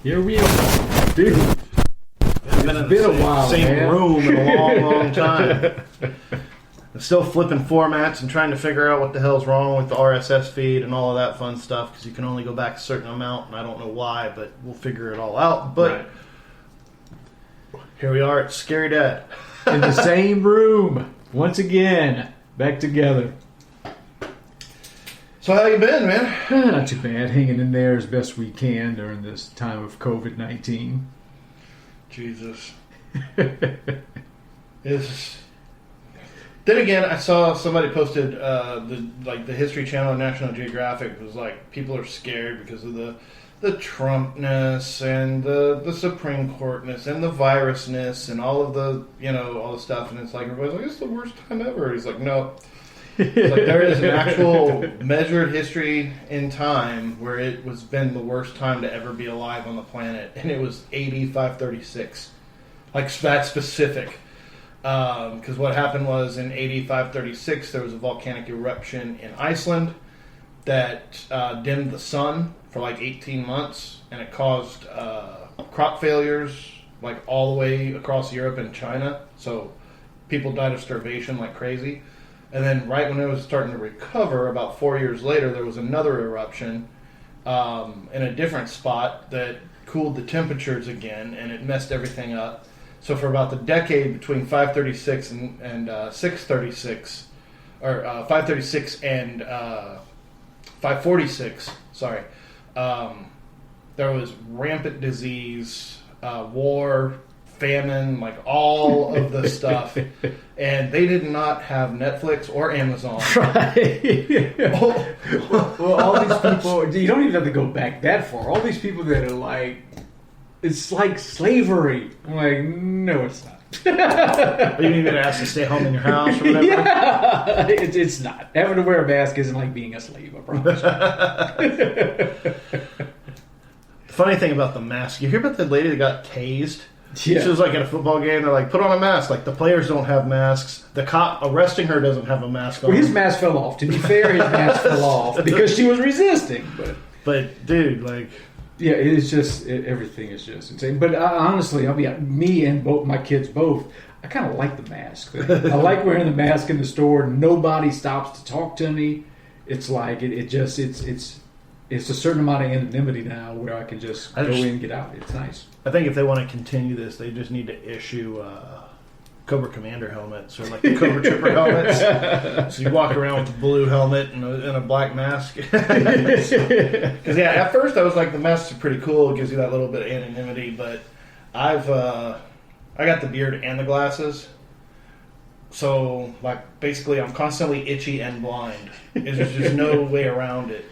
Here we are, dude. It's been a while, same man. room in a long, long time. I'm still flipping formats and trying to figure out what the hell's wrong with the RSS feed and all of that fun stuff, because you can only go back a certain amount, and I don't know why, but we'll figure it all out. But Here we are at Scarydad. In the same room, once again, back together. So how you been, man? Not too bad. Hanging in there as best we can during this time of COVID-19. Jesus. Then again, I saw somebody posted the History Channel on National Geographic was like, people are scared because of the Trumpness and the Supreme Courtness and the virusness and all of the, all the stuff. And it's like, everybody's like, it's the worst time ever. He's like, no. Like, there is an actual measured history in time where it was been the worst time to ever be alive on the planet, and it was 8536. Like, that specific. Because what happened was in 8536 there was a volcanic eruption in Iceland that dimmed the sun for like 18 months, and it caused crop failures like all the way across Europe and China. So people died of starvation like crazy. And then right when it was starting to recover, about 4 years later, there was another eruption in a different spot that cooled the temperatures again, and it messed everything up. So for about the decade between 536 and 636, or 536 and 546, sorry, there was rampant disease, war, famine, like all of the stuff, and they did not have Netflix or Amazon. Right. Well, all these people, you don't even have to go back that far. All these people that are like, it's like slavery. I'm like, no, it's not. You didn't even ask to stay home in your house or whatever? Yeah, it's not. Having to wear a mask isn't like being a slave, I promise. The funny thing about the mask, you hear about the lady that got tased? Yeah. She was like at a football game, they're like, put on a mask. Like, the players don't have masks. The cop arresting her doesn't have a mask on. Well, his mask fell off. To be fair, his mask fell off because she was resisting. But dude, like... Yeah, it's just, everything is just insane. But honestly, I'll be me and both my kids both, I kind of like the mask thing. I like wearing the mask in the store. Nobody stops to talk to me. It's like, it's a certain amount of anonymity now where I can just go in and get out. It's nice. I think if they want to continue this, they just need to issue Cobra Commander helmets, or like the Cobra Trooper helmets. So you walk around with a blue helmet and a black mask. Because yeah, at first I was like, the masks are pretty cool. It gives you that little bit of anonymity. But I got the beard and the glasses. So like basically I'm constantly itchy and blind. There's just no way around it.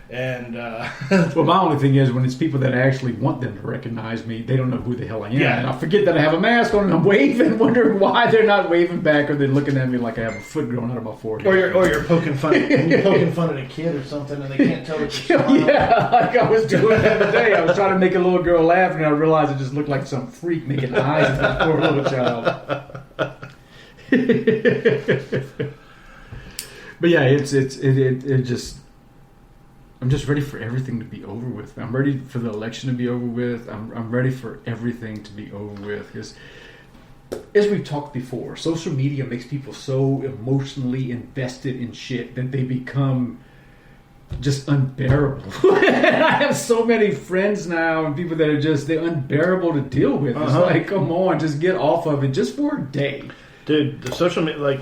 And well, my only thing is when it's people that actually want them to recognize me, they don't know who the hell I am. Yeah. And I forget that I have a mask on and I'm waving, wondering why they're not waving back, or they're looking at me like I have a foot growing out of my forehead. Or you're poking fun at a kid or something, and they can't tell that you're smiling. Yeah, like I was doing the other day. I was trying to make a little girl laugh, and I realized it just looked like some freak making eyes at that poor little child. But yeah, it just. I'm just ready for everything to be over with. I'm ready for the election to be over with. I'm ready for everything to be over with. Because, as we've talked before, social media makes people so emotionally invested in shit that they become just unbearable. I have so many friends now and people that are just, they're unbearable to deal with. It's like, come on, just get off of it just for a day. Dude, the social media, like,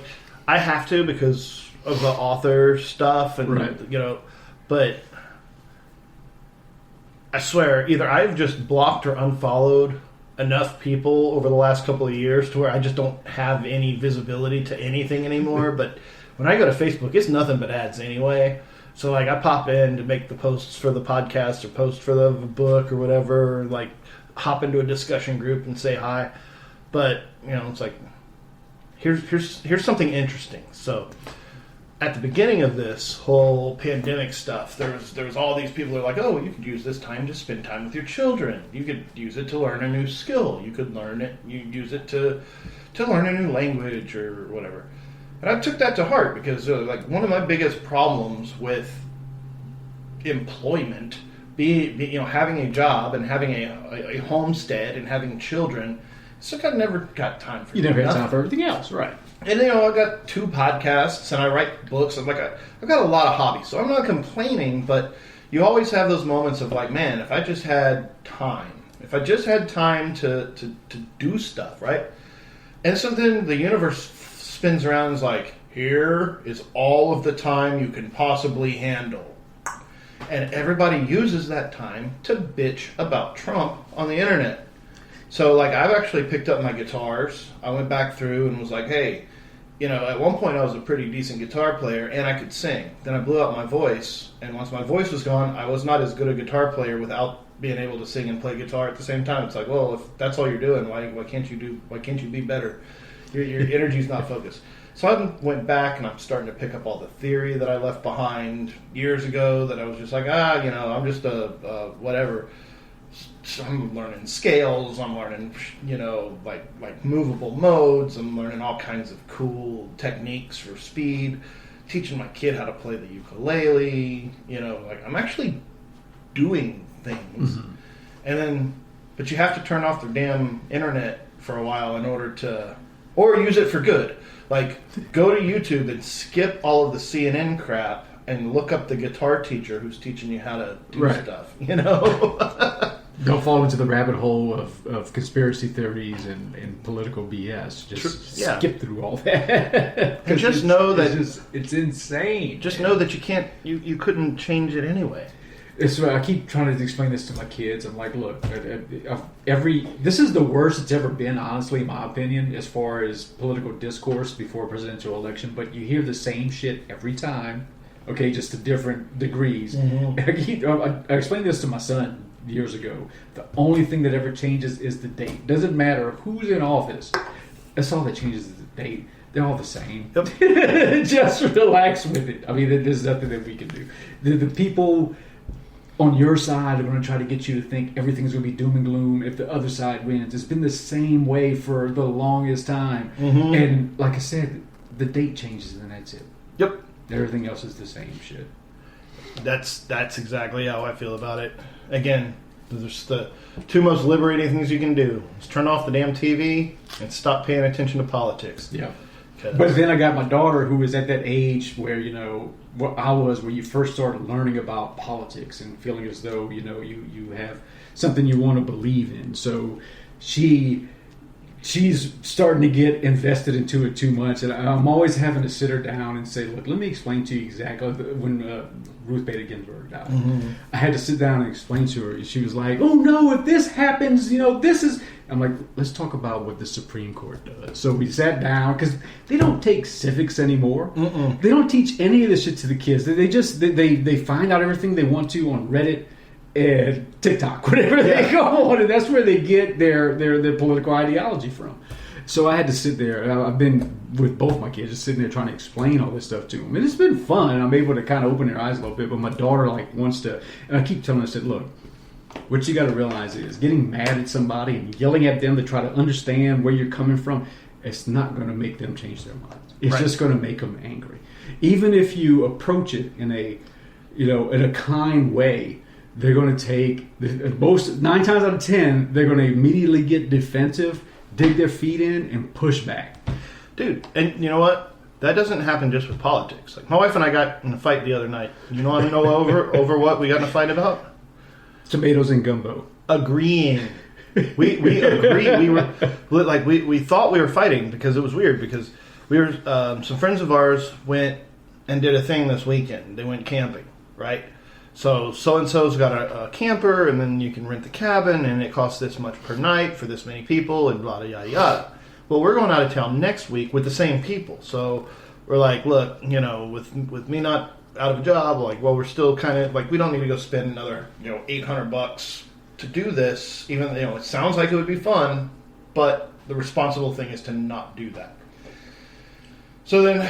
I have to because of the author stuff and, right. But I swear, either I've just blocked or unfollowed enough people over the last couple of years to where I just don't have any visibility to anything anymore. But when I go to Facebook, it's nothing but ads anyway. So, like, I pop in to make the posts for the podcast or post for the book or whatever, or, like, hop into a discussion group and say hi. But, it's like, here's something interesting. So... at the beginning of this whole pandemic stuff, there was all these people that are like, oh, you could use this time to spend time with your children. You could use it to learn a new skill. You could use it to learn a new language or whatever. And I took that to heart because like one of my biggest problems with employment, having a job and having a homestead and having children, it's like I never got time for you never had time for everything else, right? And I got 2 podcasts and I write books. I've got a lot of hobbies, so I'm not complaining. But you always have those moments of like, man, if I just had time, to do stuff, right? And so then the universe spins around and is like, here is all of the time you can possibly handle. And everybody uses that time to bitch about Trump on the internet. So, like, I've actually picked up my guitars. I went back through and was like, hey, at one point I was a pretty decent guitar player and I could sing. Then I blew out my voice. And once my voice was gone, I was not as good a guitar player without being able to sing and play guitar at the same time. It's like, well, if that's all you're doing, why can't you be better? Your energy's not focused. So I went back and I'm starting to pick up all the theory that I left behind years ago that I was just like, I'm just a whatever. So I'm learning scales, I'm learning, like movable modes, I'm learning all kinds of cool techniques for speed, teaching my kid how to play the ukulele, I'm actually doing things. Mm-hmm. But you have to turn off the damn internet for a while in order to, or use it for good. Like, go to YouTube and skip all of the CNN crap and look up the guitar teacher who's teaching you how to do stuff, Don't fall into the rabbit hole of conspiracy theories and political BS. Just skip through all that. And just know that it's insane. Just know that you couldn't change it anyway. It's I keep trying to explain this to my kids. I'm like, look, this is the worst it's ever been, honestly, in my opinion, as far as political discourse before a presidential election. But you hear the same shit every time, okay, just to different degrees. Mm-hmm. I explained this to my son years ago. The only thing that ever changes is the date. Doesn't matter who's in office. That's all that changes is the date. They're all the same. Yep. Just relax with it. I mean, there's nothing that we can do. The people on your side are going to try to get you to think everything's going to be doom and gloom if the other side wins. It's been the same way for the longest time. Mm-hmm. And like I said, the date changes and that's it. Yep. Everything else is the same shit. That's exactly how I feel about it. Again, there's the 2 most liberating things you can do. Is turn off the damn TV and stop paying attention to politics. Yeah. But then I got my daughter who was at that age where, what I was when you first started learning about politics and feeling as though, you have something you want to believe in. So she's starting to get invested into it too much. And I'm always having to sit her down and say, look, let me explain to you exactly when Ruth Bader Ginsburg died. Mm-hmm. I had to sit down and explain to her. She was like, oh, no, if this happens, this is... I'm like, let's talk about what the Supreme Court does. So we sat down, because they don't take civics anymore. Mm-mm. They don't teach any of this shit to the kids. They find out everything they want to on Reddit and TikTok, whatever they go on, and that's where they get their political ideology from. So I had to sit there. I've been with both my kids, just sitting there trying to explain all this stuff to them. And it's been fun. I'm able to kind of open their eyes a little bit. But my daughter wants to, and I keep telling her, I said, look, what you got to realize is getting mad at somebody and yelling at them to try to understand where you're coming from, it's not going to make them change their minds. It's just going to make them angry. Even if you approach it in a kind way, they're going to take 9 times out of 10, they're going to immediately get defensive, dig their feet in, and push back. Dude, and you know what? That doesn't happen just with politics. Like my wife and I got in a fight the other night. You know over what we got in a fight about? Tomatoes and gumbo. Agreeing. We agreed. We thought we were fighting because it was weird because we were some friends of ours went and did a thing this weekend. They went camping, right? So and so's got a camper, and then you can rent the cabin, and it costs this much per night for this many people, and blah yada yada. Well, we're going out of town next week with the same people, so we're like, look, with me not out of a job, we're still kind of we don't need to go spend another $800 to do this, even it sounds like it would be fun, but the responsible thing is to not do that. So then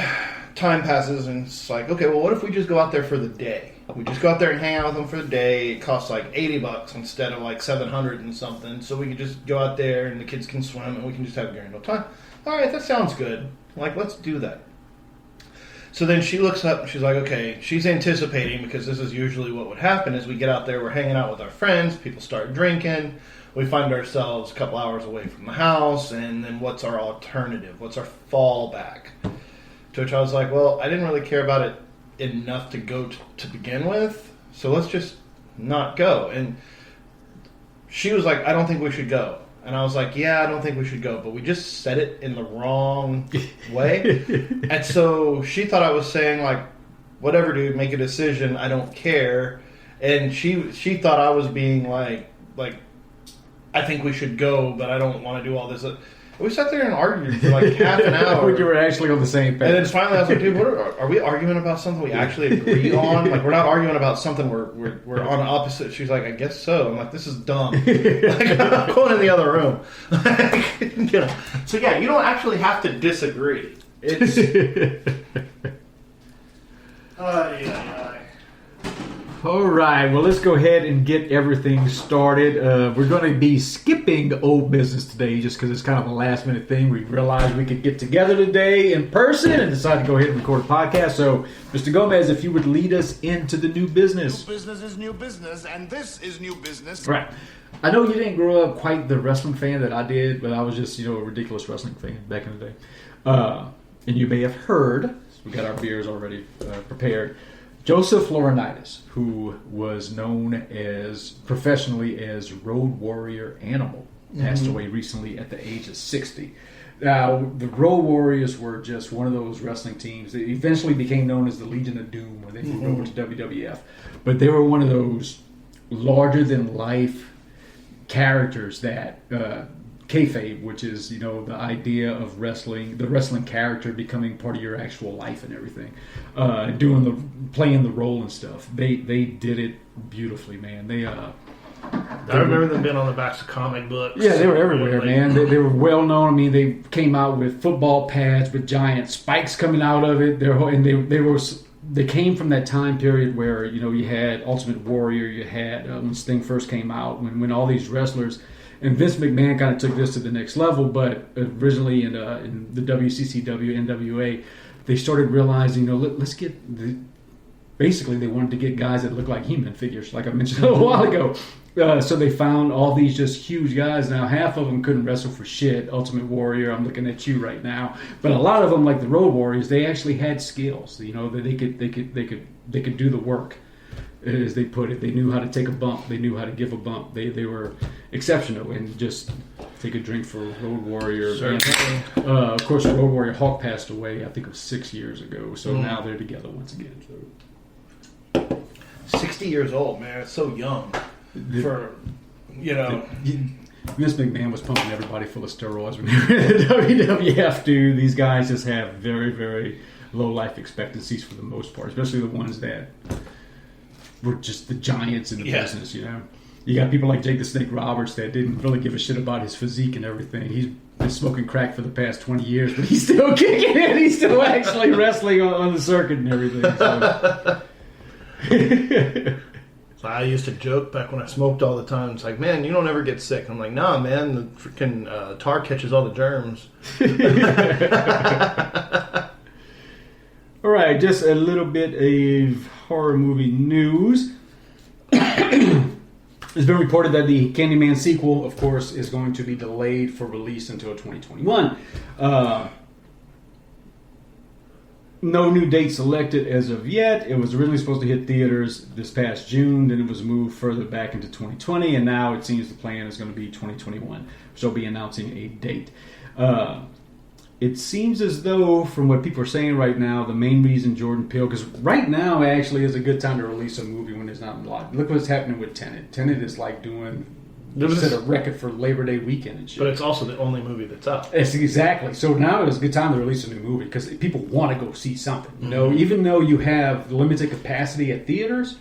time passes, and it's like, okay, well, what if we just go out there for the day? We just go out there and hang out with them for the day. It costs like $80 instead of like $700 and something. So we could just go out there and the kids can swim and we can just have a grand old time. All right, that sounds good. Like, let's do that. So then she looks up and she's like, okay, she's anticipating, because this is usually what would happen is we get out there, we're hanging out with our friends, people start drinking, we find ourselves a couple hours away from the house, and then what's our alternative? What's our fallback? To which I was like, well, I didn't really care about it enough to go to begin with, so let's just not go. And she was like, I don't think we should go. And I was like, yeah, I don't think we should go, but we just said it in the wrong way. And so she thought I was saying, like, whatever, dude, make a decision, I don't care. And she thought I was being like I think we should go, but I don't want to do all this. We sat there and argued for like half an hour. You were actually on the same page. And then finally I was like, dude, are we arguing about something we actually agree on? Like, we're not arguing about something we're on opposite. She's like, I guess so. I'm like, this is dumb. Like, I'm going in the other room. You know. So yeah, you don't actually have to disagree. It's All right, well, let's go ahead and get everything started. We're going to be skipping old business today just because it's kind of a last-minute thing. We realized we could get together today in person and decided to go ahead and record a podcast. So, Mr. Gomez, if you would lead us into the new business. New business is new business, and this is new business. Right. I know you didn't grow up quite the wrestling fan that I did, but I was just, a ridiculous wrestling fan back in the day. And you may have heard, we got our beers already prepared, Joseph Laurinaitis, who was known professionally as Road Warrior Animal, passed away recently at the age of 60. Now, the Road Warriors were just one of those wrestling teams that eventually became known as the Legion of Doom when they moved over to WWF. But they were one of those larger-than-life characters that kayfabe, which is the idea of wrestling, the wrestling character becoming part of your actual life and everything, playing the role and stuff. They did it beautifully, man. I remember them being on the backs of comic books. Yeah, they were everywhere, man. They were well known. I mean, they came out with football pads with giant spikes coming out of it. They came from that time period where you had Ultimate Warrior, you had when Sting first came out, when all these wrestlers. And Vince McMahon kind of took this to the next level, but originally in the WCCW, NWA, they started realizing, let's get basically they wanted to get guys that look like He-Man figures, like I mentioned a while ago. So they found all these just huge guys. Now, half of them couldn't wrestle for shit. Ultimate Warrior, I'm looking at you right now. But a lot of them, like the Road Warriors, they actually had skills. That they could do the work. As they put it, they knew how to take a bump. They knew how to give a bump. They were exceptional. And just take a drink for Road Warrior. And, of course, Road Warrior Hawk passed away, I think it was 6 years ago. So now they're together once again. So. 60 years old, man. It's so young. Vince McMahon was pumping everybody full of steroids when they were in the WWF, dude. These guys just have very, very low life expectancies for the most part, especially the ones that were just the giants in the business, You got people like Jake the Snake Roberts that didn't really give a shit about his physique and everything. He's been smoking crack for the past 20 years, but he's still kicking it. He's still actually wrestling on the circuit and everything. So I used to joke back when I smoked all the time. It's like, man, you don't ever get sick. I'm like, nah, man, the freaking tar catches all the germs. All right, just a little bit of horror movie news. It's been reported that the Candyman sequel, of course, is going to be delayed for release until 2021. No new date selected as of yet. It was originally supposed to hit theaters this past June, then it was moved further back into 2020, and now it seems the plan is going to be 2021. So they'll be announcing a date. It seems as though, from what people are saying right now, the main reason Jordan Peele, because right now actually is a good time to release a movie when there's not a lot. Look what's happening with Tenet. Tenet is like set a record for Labor Day weekend and shit. But it's also the only movie that's up. It's exactly. So now is a good time to release a new movie because people want to go see something. Even though you have limited capacity at theaters,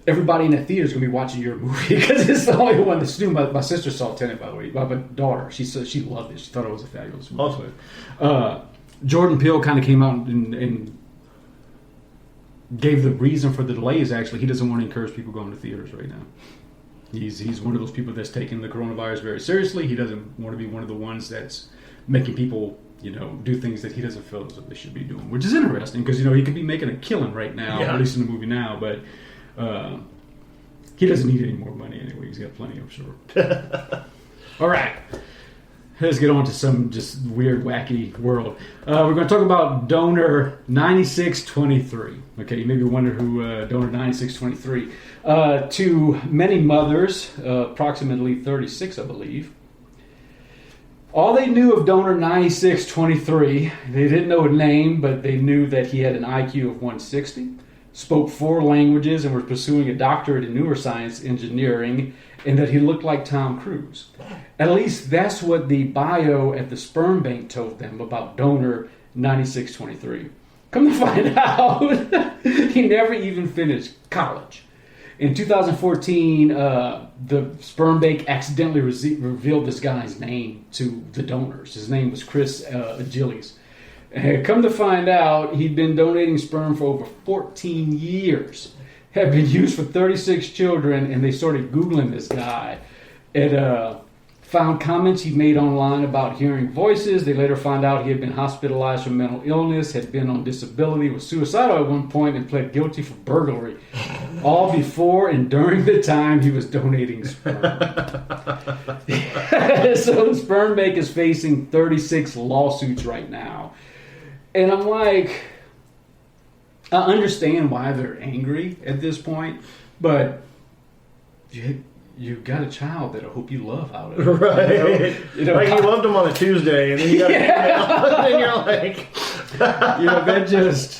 everybody in that theater is going to be watching your movie because it's the only one that's new. My sister saw Tenet, by the way. My daughter, she said she loved it. She thought it was a fabulous movie. Awesome. Jordan Peele kind of came out and gave the reason for the delay is actually he doesn't want to encourage people going to theaters right now. He's one of those people that's taking the coronavirus very seriously. He doesn't want to be one of the ones that's making people, do things that he doesn't feel as though they should be doing, which is interesting because, he could be making a killing right now, at least in the movie now, but he doesn't need any more money anyway. He's got plenty, I'm sure. All right. Let's get on to some just weird, wacky world. We're going to talk about Donor 9623. Okay, you maybe wonder who Donor 9623. To many mothers, approximately 36, I believe. All they knew of Donor 9623, they didn't know a name, but they knew that he had an IQ of 160, spoke 4 languages, and was pursuing a doctorate in neuroscience engineering, and that he looked like Tom Cruise. At least that's what the bio at the sperm bank told them about Donor 9623. Come to find out, he never even finished college. In 2014, the sperm bank accidentally revealed this guy's name to the donors. His name was Chris Agilis. And come to find out, he'd been donating sperm for over 14 years. Had been used for 36 children, and they started Googling this guy. And found comments he made online about hearing voices. They later found out he had been hospitalized for mental illness, had been on disability, was suicidal at one point, and pled guilty for burglary. All before and during the time he was donating sperm. So the sperm bank is facing 36 lawsuits right now. And I'm like, I understand why they're angry at this point, but you got a child that I hope you love out of it. Right. Like you loved him on a Tuesday, and then you got an email, and you're like... that just...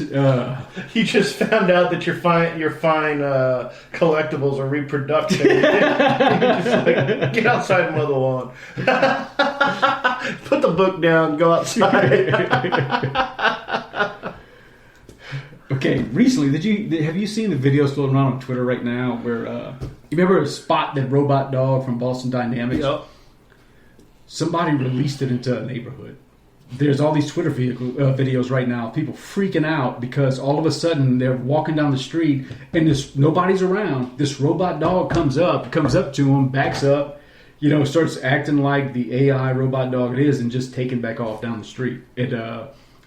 You just found out that your fine collectibles are reproductive. You're just like, get outside and mow the lawn. Put the book down, go outside. Okay, recently, have you seen the videos floating around on Twitter right now where, you remember Spot, that robot dog from Boston Dynamics? Yep. Somebody released it into a neighborhood. There's all these Twitter videos right now, people freaking out because all of a sudden they're walking down the street and nobody's around. This robot dog comes up to them, backs up, starts acting like the AI robot dog it is and just taking back off down the street.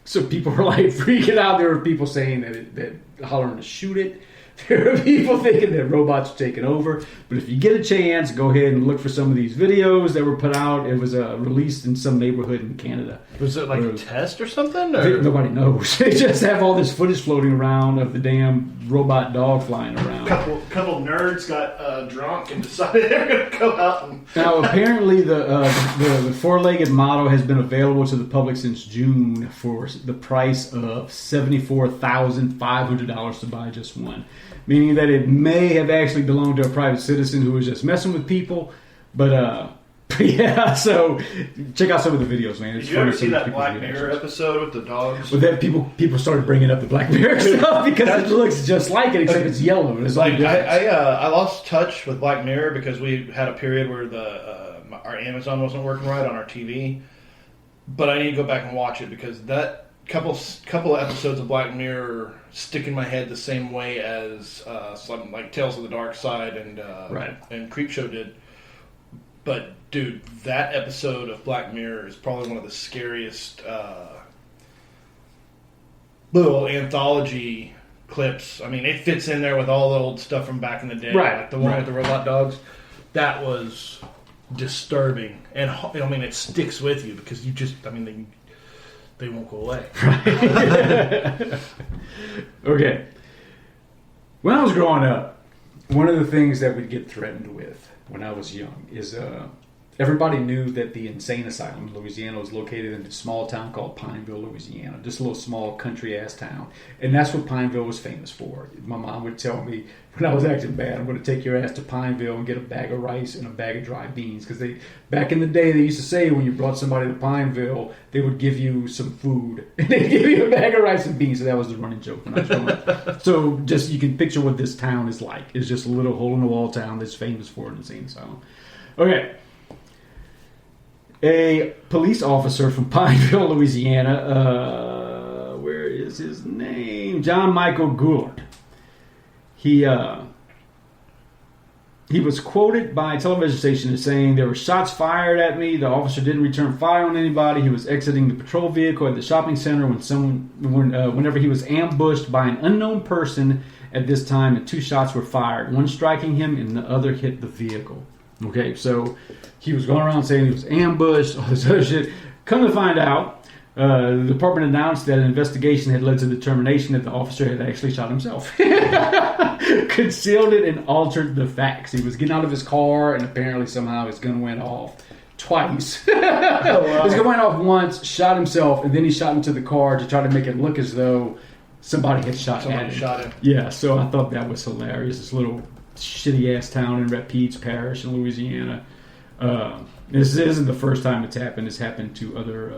So people were like freaking out. There were people saying that hollering to shoot it. There are people thinking that robots are taking over. But if you get a chance, go ahead and look for some of these videos that were put out. It was released in some neighborhood in Canada. Was it like a test or something? Or? Nobody knows. They just have all this footage floating around of the damn robot dog flying around. Couple nerds got drunk and decided they're going to go out and... Now, apparently the four-legged model has been available to the public since June for the price of $74,500 to buy just one. Meaning that it may have actually belonged to a private citizen who was just messing with people. But yeah, so check out some of the videos, man. Did you ever see that Black Mirror episode with the dogs? Well, that people started bringing up the Black Mirror stuff because it looks just like it, except it's yellow. It's like I lost touch with Black Mirror because we had a period where our Amazon wasn't working right on our TV. But I need to go back and watch it because that couple episodes of Black Mirror stick in my head the same way as some like Tales of the Dark Side and Creepshow did. But dude, that episode of Black Mirror is probably one of the scariest little anthology clips. I mean, it fits in there with all the old stuff from back in the day, like the one with the robot dogs. That was disturbing, and I mean, it sticks with you because they won't go away. Okay. When I was growing up, one of the things that we'd get threatened with when I was young is everybody knew that the insane asylum in Louisiana was located in a small town called Pineville, Louisiana. Just a little small country-ass town. And that's what Pineville was famous for. My mom would tell me when I was acting bad, I'm going to take your ass to Pineville and get a bag of rice and a bag of dry beans. Because back in the day, they used to say when you brought somebody to Pineville, they would give you some food. And they'd give you a bag of rice and beans. So that was the running joke when I was growing up. So just you can picture what this town is like. It's just a little hole-in-the-wall town that's famous for an insane asylum. Okay. A police officer from Pineville, Louisiana, where is his name? John Michael Goulart. He was quoted by a television station as saying, "There were shots fired at me. The officer didn't return fire on anybody. He was exiting the patrol vehicle at the shopping center whenever he was ambushed by an unknown person at this time, and 2 shots were fired, one striking him and the other hit the vehicle." Okay, so he was going around saying he was ambushed, all this other shit. Come to find out, the department announced that an investigation had led to the determination that the officer had actually shot himself. Concealed it and altered the facts. He was getting out of his car, and apparently somehow his gun went off twice. Oh, wow. His gun went off once, shot himself, and then he shot into the car to try to make it look as though somebody had shot him. Yeah, so I thought that was hilarious. This little shitty-ass town in Rapides Parish in Louisiana. This isn't the first time it's happened. It's happened to other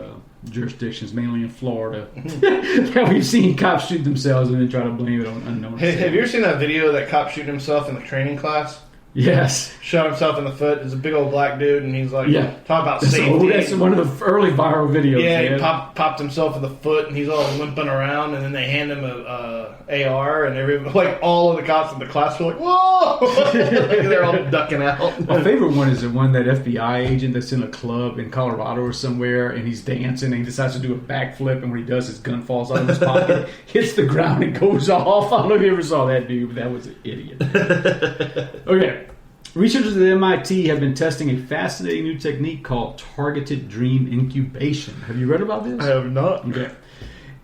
jurisdictions, mainly in Florida, that we've seen cops shoot themselves and then try to blame it on unknown. Hey, have you ever seen that video of that cop shooting himself in the training class? Yes. Shot himself in the foot. It's a big old black dude, and he's like, talking about safety. That's one of the early viral videos. Yeah, he popped himself in the foot, and he's all limping around, and then they hand him a AR, and all of the cops in the class were like, "Whoa!" They're all ducking out. My favorite one is the one that FBI agent that's in a club in Colorado or somewhere, and he's dancing, and he decides to do a backflip, and when he does, his gun falls out of his pocket, hits the ground, and goes off. I don't know if you ever saw that dude, but that was an idiot. Okay. Researchers at MIT have been testing a fascinating new technique called targeted dream incubation. Have you read about this? I have not. Okay.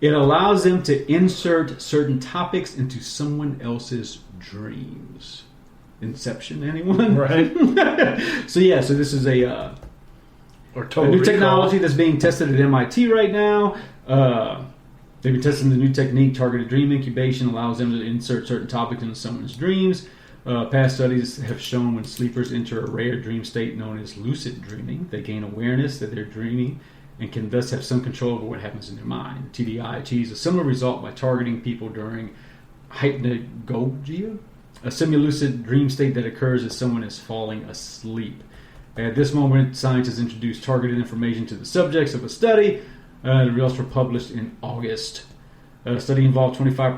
It allows them to insert certain topics into someone else's dreams. Inception, anyone? Right. So this is a new technology that's being tested at MIT right now. They've been testing the new technique. Targeted dream incubation allows them to insert certain topics into someone's dreams. Past studies have shown when sleepers enter a rare dream state known as lucid dreaming, they gain awareness that they're dreaming and can thus have some control over what happens in their mind. TDI achieves a similar result by targeting people during hypnagogia, a semi-lucid dream state that occurs as someone is falling asleep. At this moment, scientists introduced targeted information to the subjects of a study. The results were published in August. A study involved 25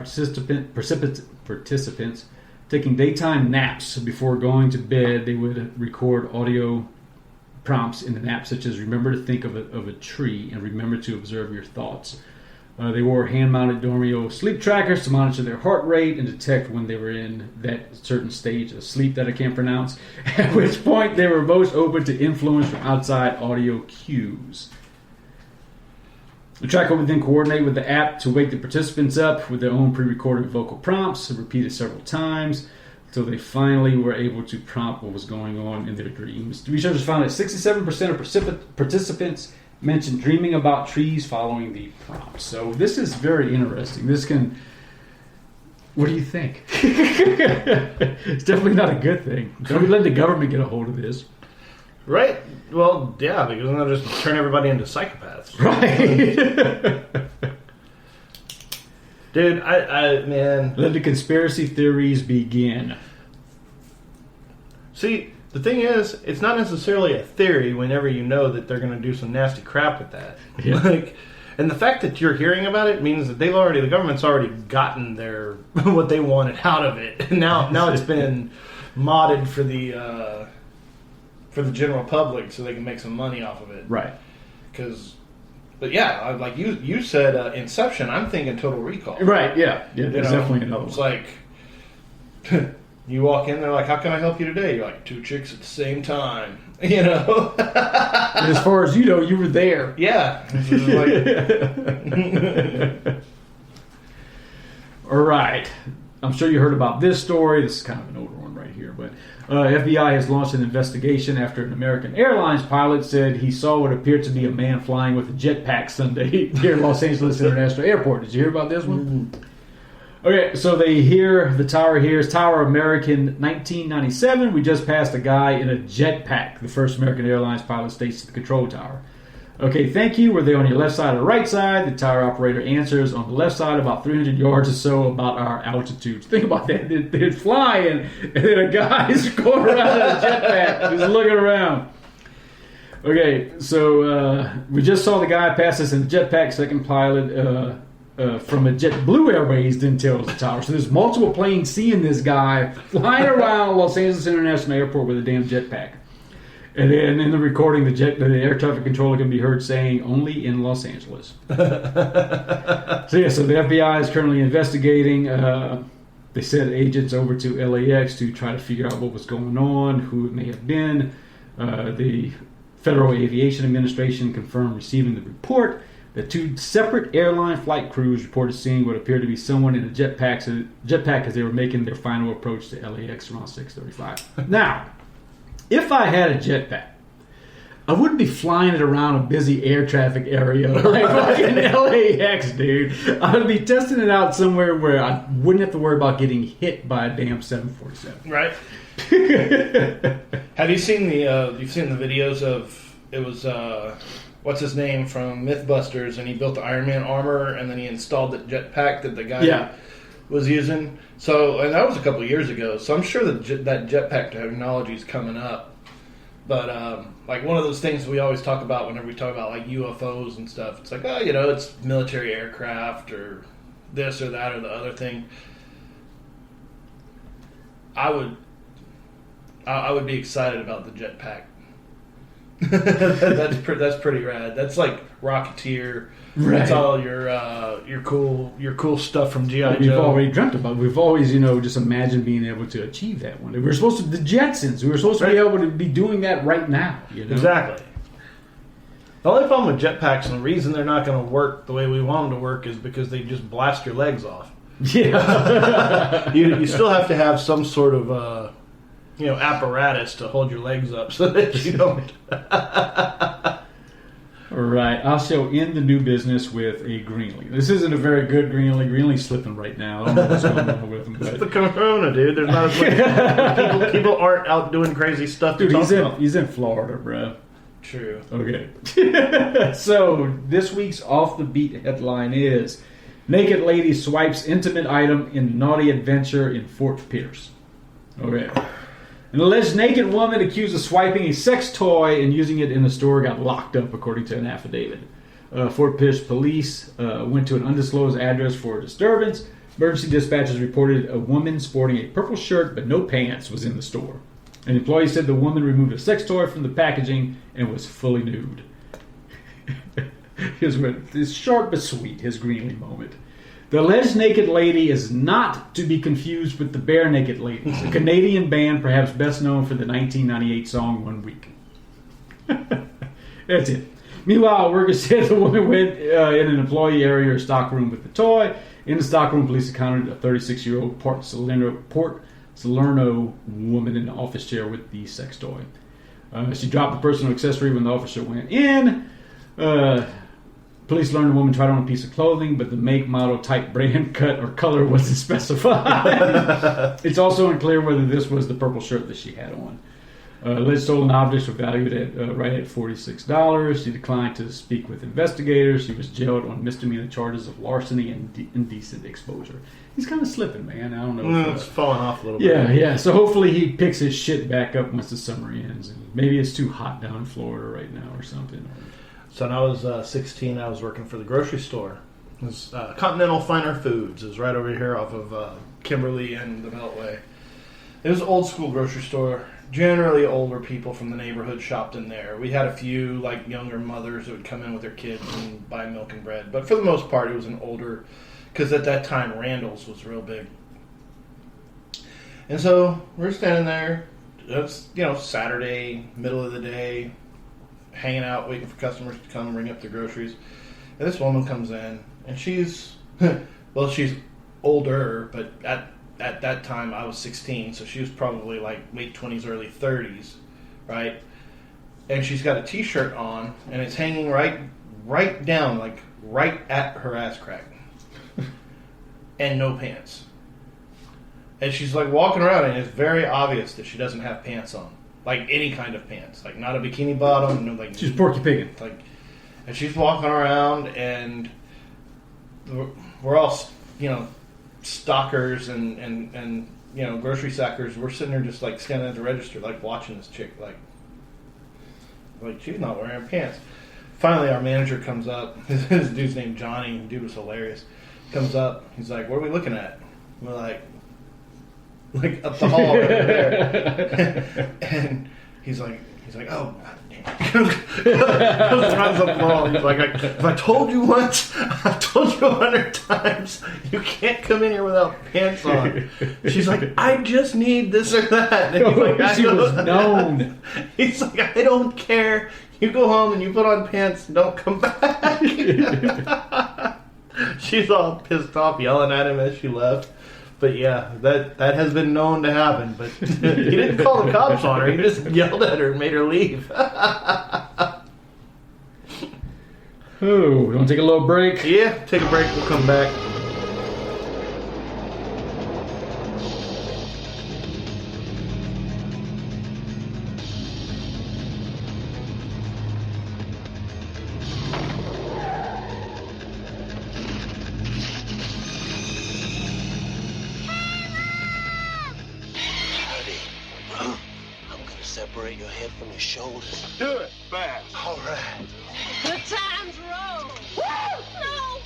participants taking daytime naps. Before going to bed, they would record audio prompts in the nap, such as remember to think of a tree and remember to observe your thoughts. They wore hand-mounted Dormio sleep trackers to monitor their heart rate and detect when they were in that certain stage of sleep that I can't pronounce, at which point they were most open to influence from outside audio cues. The tracker would then coordinate with the app to wake the participants up with their own pre-recorded vocal prompts, repeated several times, until they finally were able to prompt what was going on in their dreams. The researchers found that 67% of participants mentioned dreaming about trees following the prompt. So this is very interesting. This can... What do you think? It's definitely not a good thing. Don't let the government get a hold of this. Right. Well, yeah, because then they'll just turn everybody into psychopaths. Right. Dude, man. Let the conspiracy theories begin. See, the thing is, it's not necessarily a theory whenever you know that they're going to do some nasty crap with that. Yeah. And the fact that you're hearing about it means that the government's already gotten their what they wanted out of it. And now it's been modded for the general public so they can make some money off of it. Right. But yeah, like you said, Inception, I'm thinking Total Recall. Right, yeah. There's definitely another one. It's like, you walk in, they're like, how can I help you today? You're like, 2 chicks at the same time. You know? And as far as you know, you were there. Yeah. All right. I'm sure you heard about this story. This is kind of an older one right here, but FBI has launched an investigation after an American Airlines pilot said he saw what appeared to be a man flying with a jetpack Sunday near Los Angeles International Airport. Did you hear about this one? Mm-hmm. Okay, so the tower here is Tower American 1997. We just passed a guy in a jetpack, the first American Airlines pilot states to the control tower. Okay, thank you. Were they on your left side or right side? The tower operator answers on the left side, about 300 yards or so, about our altitude. Think about that. They're flying, and then a guy's going around in a jetpack. He's looking around. Okay, so we just saw the guy pass us in the jetpack, second pilot. from a JetBlue Airways didn't tell us the tower. So there's multiple planes seeing this guy flying around Los Angeles International Airport with a damn jetpack. And then in the recording, the air traffic controller can be heard saying, "Only in Los Angeles." So the FBI is currently investigating. They sent agents over to LAX to try to figure out what was going on, who it may have been. The Federal Aviation Administration confirmed receiving the report that 2 separate airline flight crews reported seeing what appeared to be someone in a jetpack as they were making their final approach to LAX around 6:35. Now, if I had a jetpack, I wouldn't be flying it around a busy air traffic area like fucking LAX, dude. I would be testing it out somewhere where I wouldn't have to worry about getting hit by a damn 747. Right. Have you seen you've seen the videos of, it was, what's his name from Mythbusters, and he built the Iron Man armor, and then he installed the jetpack that the guy was using. So, and that was a couple of years ago. So I'm sure that jetpack technology is coming up. But like one of those things we always talk about whenever we talk about like UFOs and stuff. It's like, it's military aircraft or this or that or the other thing. I would be excited about the jetpack. That's pretty rad. That's like Rocketeer. Right. That's all your cool stuff from G.I. Joe. We've already dreamt about it. We've always, just imagined being able to achieve that one day. We were supposed to, the Jetsons, we were supposed to be able to be doing that right now. Exactly. The only problem with jetpacks, and the reason they're not going to work the way we want them to work, is because they just blast your legs off. Yeah. you still have to have some sort of apparatus to hold your legs up so that you don't. All right, I shall end the new business with a Greenlee. This isn't a very good Greenlee. Greenlee's slipping right now. I don't know what's going on with him. It's the Corona, dude. There's not as much people aren't out doing crazy stuff. Dude, he's in Florida, bro. True. Okay. So this week's off the beat headline is: naked lady swipes intimate item in naughty adventure in Fort Pierce. Okay. An alleged naked woman accused of swiping a sex toy and using it in a store got locked up, according to an affidavit. Fort Pierce police went to an undisclosed address for a disturbance. Emergency dispatchers reported a woman sporting a purple shirt but no pants was in the store. An employee said the woman removed a sex toy from the packaging and was fully nude. It's short but sweet, his Greenlee moment. The alleged naked lady is not to be confused with the Bare Naked Ladies, a Canadian band perhaps best known for the 1998 song One Week. That's it. Meanwhile, workers said the woman went in an employee area or stockroom with the toy. In the stockroom, police encountered a 36-year-old Port Salerno woman in the office chair with the sex toy. She dropped the personal accessory when the officer went in. Police learned the woman tried on a piece of clothing, but the make, model, type, brand, cut, or color wasn't specified. It's also unclear whether this was the purple shirt that she had on. Alleged stolen objects were valued at right at $46. She declined to speak with investigators. She was jailed on misdemeanor charges of larceny and indecent exposure. He's kind of slipping, man. I don't know. It's falling off a little bit. Yeah. So hopefully he picks his shit back up once the summer ends. And maybe it's too hot down in Florida right now or something. So when I was 16, I was working for the grocery store. It was Continental Finer Foods. It was right over here off of Kimberly and the Beltway. It was an old school grocery store. Generally older people from the neighborhood shopped in there. We had a few like younger mothers that would come in with their kids and buy milk and bread. But for the most part, it was an older, because at that time, Randall's was real big. And so we're standing there. It's, Saturday, middle of the day, hanging out, waiting for customers to come ring up their groceries. And this woman comes in, and she's, she's older, but at that time I was 16, so she was probably like late 20s, early 30s, right? And she's got a t-shirt on, and it's hanging right down, like right at her ass crack. And no pants. And she's like walking around, and it's very obvious that she doesn't have pants on. Like any kind of pants, like not a bikini bottom, like she's Porky Piggin. Like, and she's walking around, and we're all, stockers and grocery sackers. We're sitting there just like standing at the register, like watching this chick, like she's not wearing pants. Finally, our manager comes up. This dude's named Johnny. The dude was hilarious. comes up. He's like, "What are we looking at?" We're like up the hall over there. And he's like, "Oh, God damn." Runs up the wall. He's like, "If I told you once, I've told you 100 times, you can't come in here without pants on." She's like, "I just need this or that." And he's like, She was known. He's like, "I don't care. You go home and you put on pants and don't come back." She's all pissed off, yelling at him as she left. But yeah, that has been known to happen. But he didn't call the cops on her. He just yelled at her and made her leave. Oh, you want to take a little break? Yeah, take a break. We'll come back. Separate your head from your shoulders. Do it fast. All right. Good times roll. Woo! No!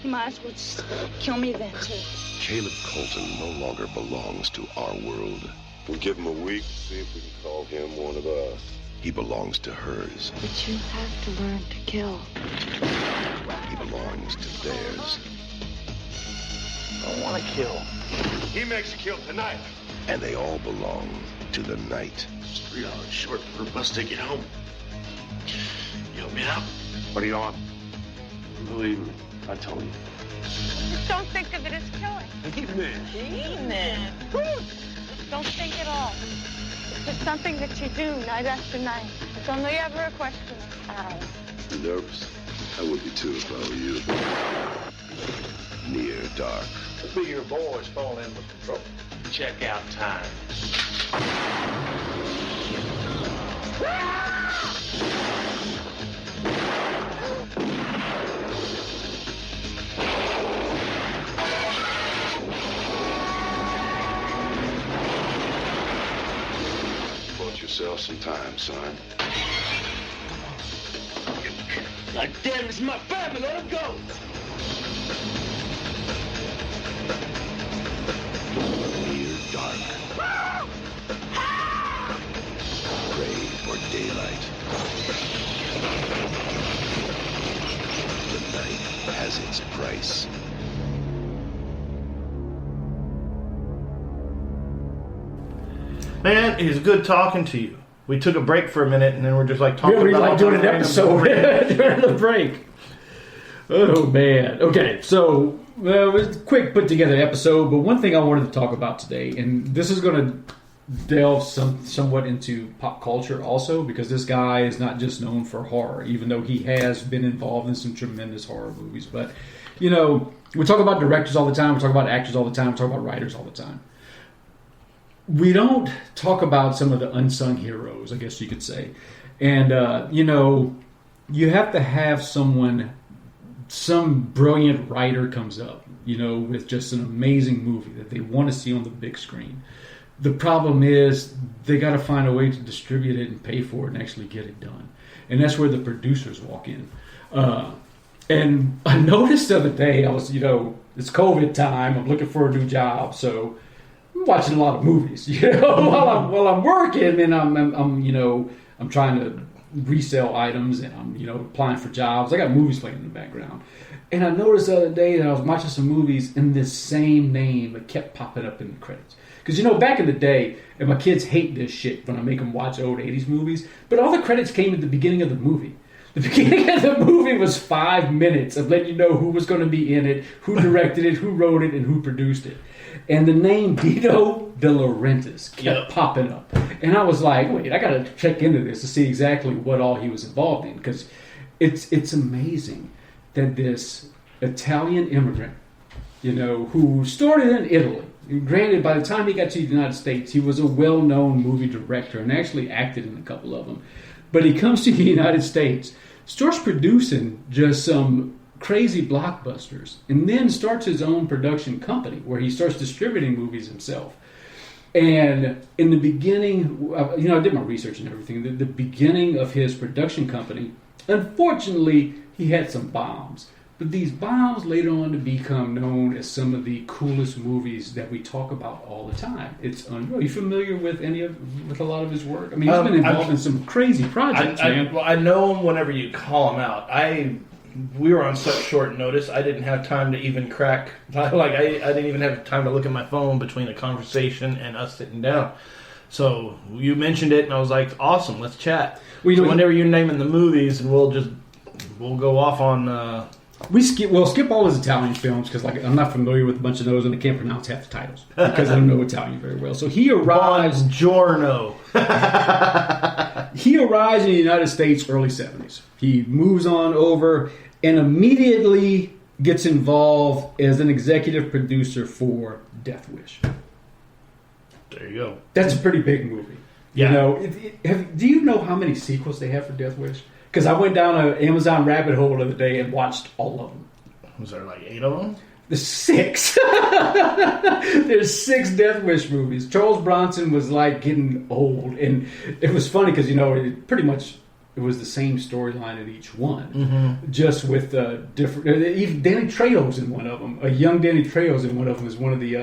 You might as well just kill me then, too. Caleb Colton no longer belongs to our world. We'll give him a week, see if we can call him one of us. He belongs to hers. But you have to learn to kill. He belongs to theirs. I don't want to kill. He makes you kill tonight. And they all belong to the night. It's $3 short for a bus ticket home. You help me out? What are you on? Believe me, I told you. Just don't think of it as killing. Amen. Don't think at all. It's just something that you do night after night. It's only ever a question of how. You nervous? I would be too if I were you. Near dark. Could be your boys falling in with the trouble. Check out time. Bought yourself some time, son. God damn, it's my family. Let him go. Near dark. Pray for daylight. The night has its price. Man, it's good talking to you. We took a break for a minute, and then we're just like talking Yeah, we about like all doing the an random episode bullshit. during the break. Oh, man. Okay, so it was a quick put together episode, but one thing I wanted to talk about today, and this is going to delve somewhat into pop culture also, because this guy is not just known for horror, even though he has been involved in some tremendous horror movies. But, you know, we talk about directors all the time, we talk about actors all the time, we talk about writers all the time. We don't talk about some of the unsung heroes, I guess you could say. And, you know, you have to have some brilliant writer comes up, you know, with just an amazing movie that they want to see on the big screen. The problem is they got to find a way to distribute it and pay for it and actually get it done. And that's where the producers walk in. And I noticed the other day, I was, you know, it's COVID time. I'm looking for a new job, so I'm watching a lot of movies, you know, while I'm working, and I'm you know, I'm trying to resell items, and I'm, you know, applying for jobs. I got movies playing in the background, and I noticed the other day that I was watching some movies, and this same name it kept popping up in the credits. Because, you know, back in the day, and my kids hate this shit when I make them watch old 80s movies, but all the credits came at the beginning of the movie. The beginning of the movie was 5 minutes of letting you know who was going to be in it, who directed it, who wrote it, and who produced it. And the name Dino De Laurentiss kept popping up. And I was like, wait, I got to check into this to see exactly what all he was involved in. Because it's amazing that this Italian immigrant, you know, who started in Italy. Granted, by the time he got to the United States, he was a well-known movie director and actually acted in a couple of them. But he comes to the United States, starts producing just some crazy blockbusters, and then starts his own production company where he starts distributing movies himself. And in the beginning, you know, I did my research and everything. The beginning of his production company, unfortunately, he had some bombs. But these bombs later on to become known as some of the coolest movies that we talk about all the time. It's unreal. Are you familiar with with a lot of his work? I mean, he's been involved in some crazy projects, man. I know him whenever you call him out. We were on such short notice, I didn't have time to even crack. I didn't even have time to look at my phone between a conversation and us sitting down. So you mentioned it, and I was like, awesome, let's chat. Well, so whenever you're naming the movies, and we'll go off on... We'll skip all his Italian films because I'm not familiar with a bunch of those and I can't pronounce half the titles because I don't know Italian very well. So he arrives... Buongiorno. He arrives in the United States early 70s. He moves on over and immediately gets involved as an executive producer for Death Wish. There you go. That's a pretty big movie. Yeah. You know, do you know how many sequels they have for Death Wish? Because I went down an Amazon rabbit hole the other day and watched all of them. Was there like 8 of them? There's 6. There's 6 Death Wish movies. Charles Bronson was like getting old, and it was funny because it was the same storyline in each one, just with different. Even Danny Trejo's in one of them. A young Danny Trejo's in one of them is one of the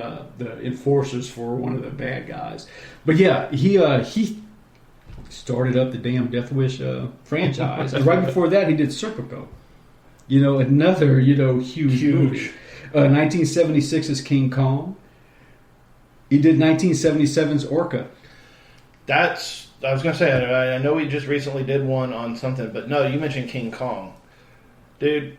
enforcers for one of the bad guys. But yeah, he started up the damn Death Wish franchise. And right before that, he did Serpico. Another, huge movie. 1976's King Kong. He did 1977's Orca. I was going to say, I know we just recently did one on something, but no, you mentioned King Kong. Dude,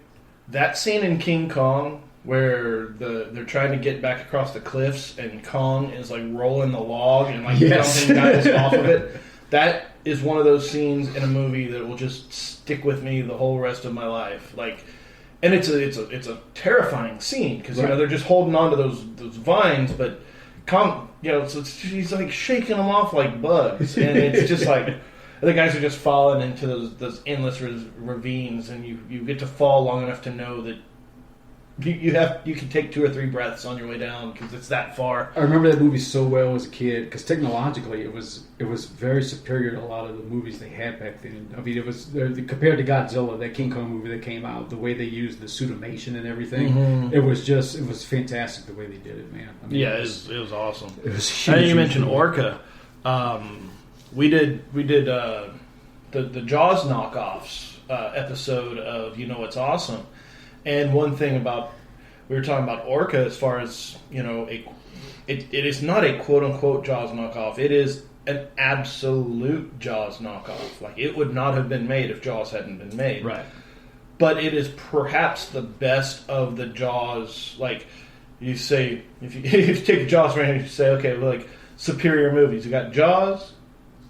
that scene in King Kong where they're trying to get back across the cliffs and Kong is like rolling the log and like dumping guys off of it. That is one of those scenes in a movie that will just stick with me the whole rest of my life. Like, and it's a terrifying scene because they're just holding on to those vines, but Kong, he's like shaking them off like bugs, and it's just like the guys are just falling into those endless ravines, and you get to fall long enough to know that you can take 2 or 3 breaths on your way down because it's that far. I remember that movie so well as a kid because technologically it was very superior to a lot of the movies they had back then. I mean, it was compared to Godzilla, that King Kong movie that came out, the way they used the suitimation and everything. It was fantastic the way they did it, man. I mean, it was awesome. It was huge. And you mentioned Orca. We did the Jaws knockoffs episode of It's Awesome. And one thing we were talking about Orca as far as, it is not a quote-unquote Jaws knockoff. It is an absolute Jaws knockoff. Like, it would not have been made if Jaws hadn't been made. Right. But it is perhaps the best of the Jaws. Like, you say, if you take Jaws right now, you say, okay, well, like, superior movies. You got Jaws,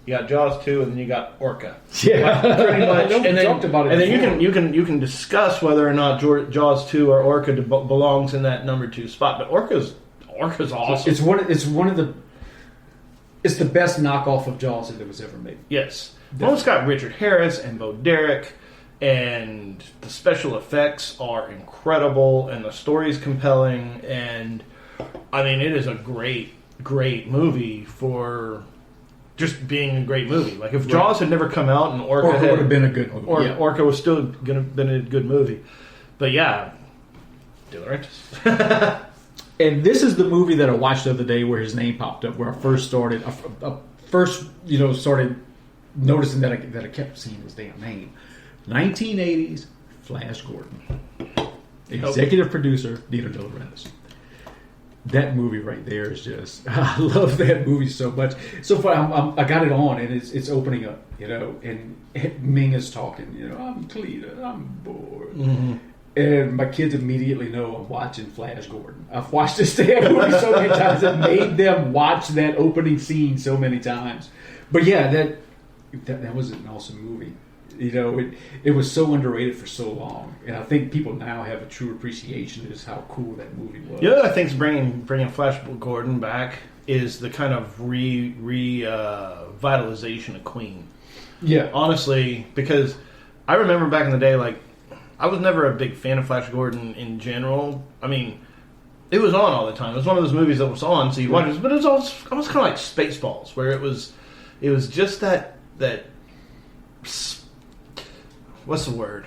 you got Jaws 2, and then you got Orca. Yeah, pretty much. And then, talked about it and then you can discuss whether or not Jaws 2 or Orca belongs in that number 2 spot. But Orca's awesome. It's the best knockoff of Jaws that was ever made. Yes, well, it's got Richard Harris and Bo Derek, and the special effects are incredible, and the story's compelling, and I mean, it is a great movie for just being a great movie. Like, if Jaws had never come out and Orca would have been a good movie. Orca was still going to have been a good movie. But yeah, De Laurentiss. And this is the movie that I watched the other day where his name popped up, where I first started started noticing that I kept seeing his damn name. 1980s Flash Gordon. Executive producer, Dino De Laurentiss. That movie right there is just... I love that movie so much. So far, I got it on, and it's opening up, and Ming is talking, I'm Cleta, I'm bored. Mm-hmm. And my kids immediately know I'm watching Flash Gordon. I've watched this damn movie so many times. It made them watch that opening scene so many times. But yeah, that was an awesome movie. It was so underrated for so long, and I think people now have a true appreciation of just how cool that movie was. The other thing's bringing Flash Gordon back is the kind of revitalization of Queen. Yeah, honestly, because I remember back in the day, like, I was never a big fan of Flash Gordon in general. I mean, it was on all the time. It was one of those movies that was on, so you watch it, but it was almost kind of like Spaceballs, where it was just that. What's the word?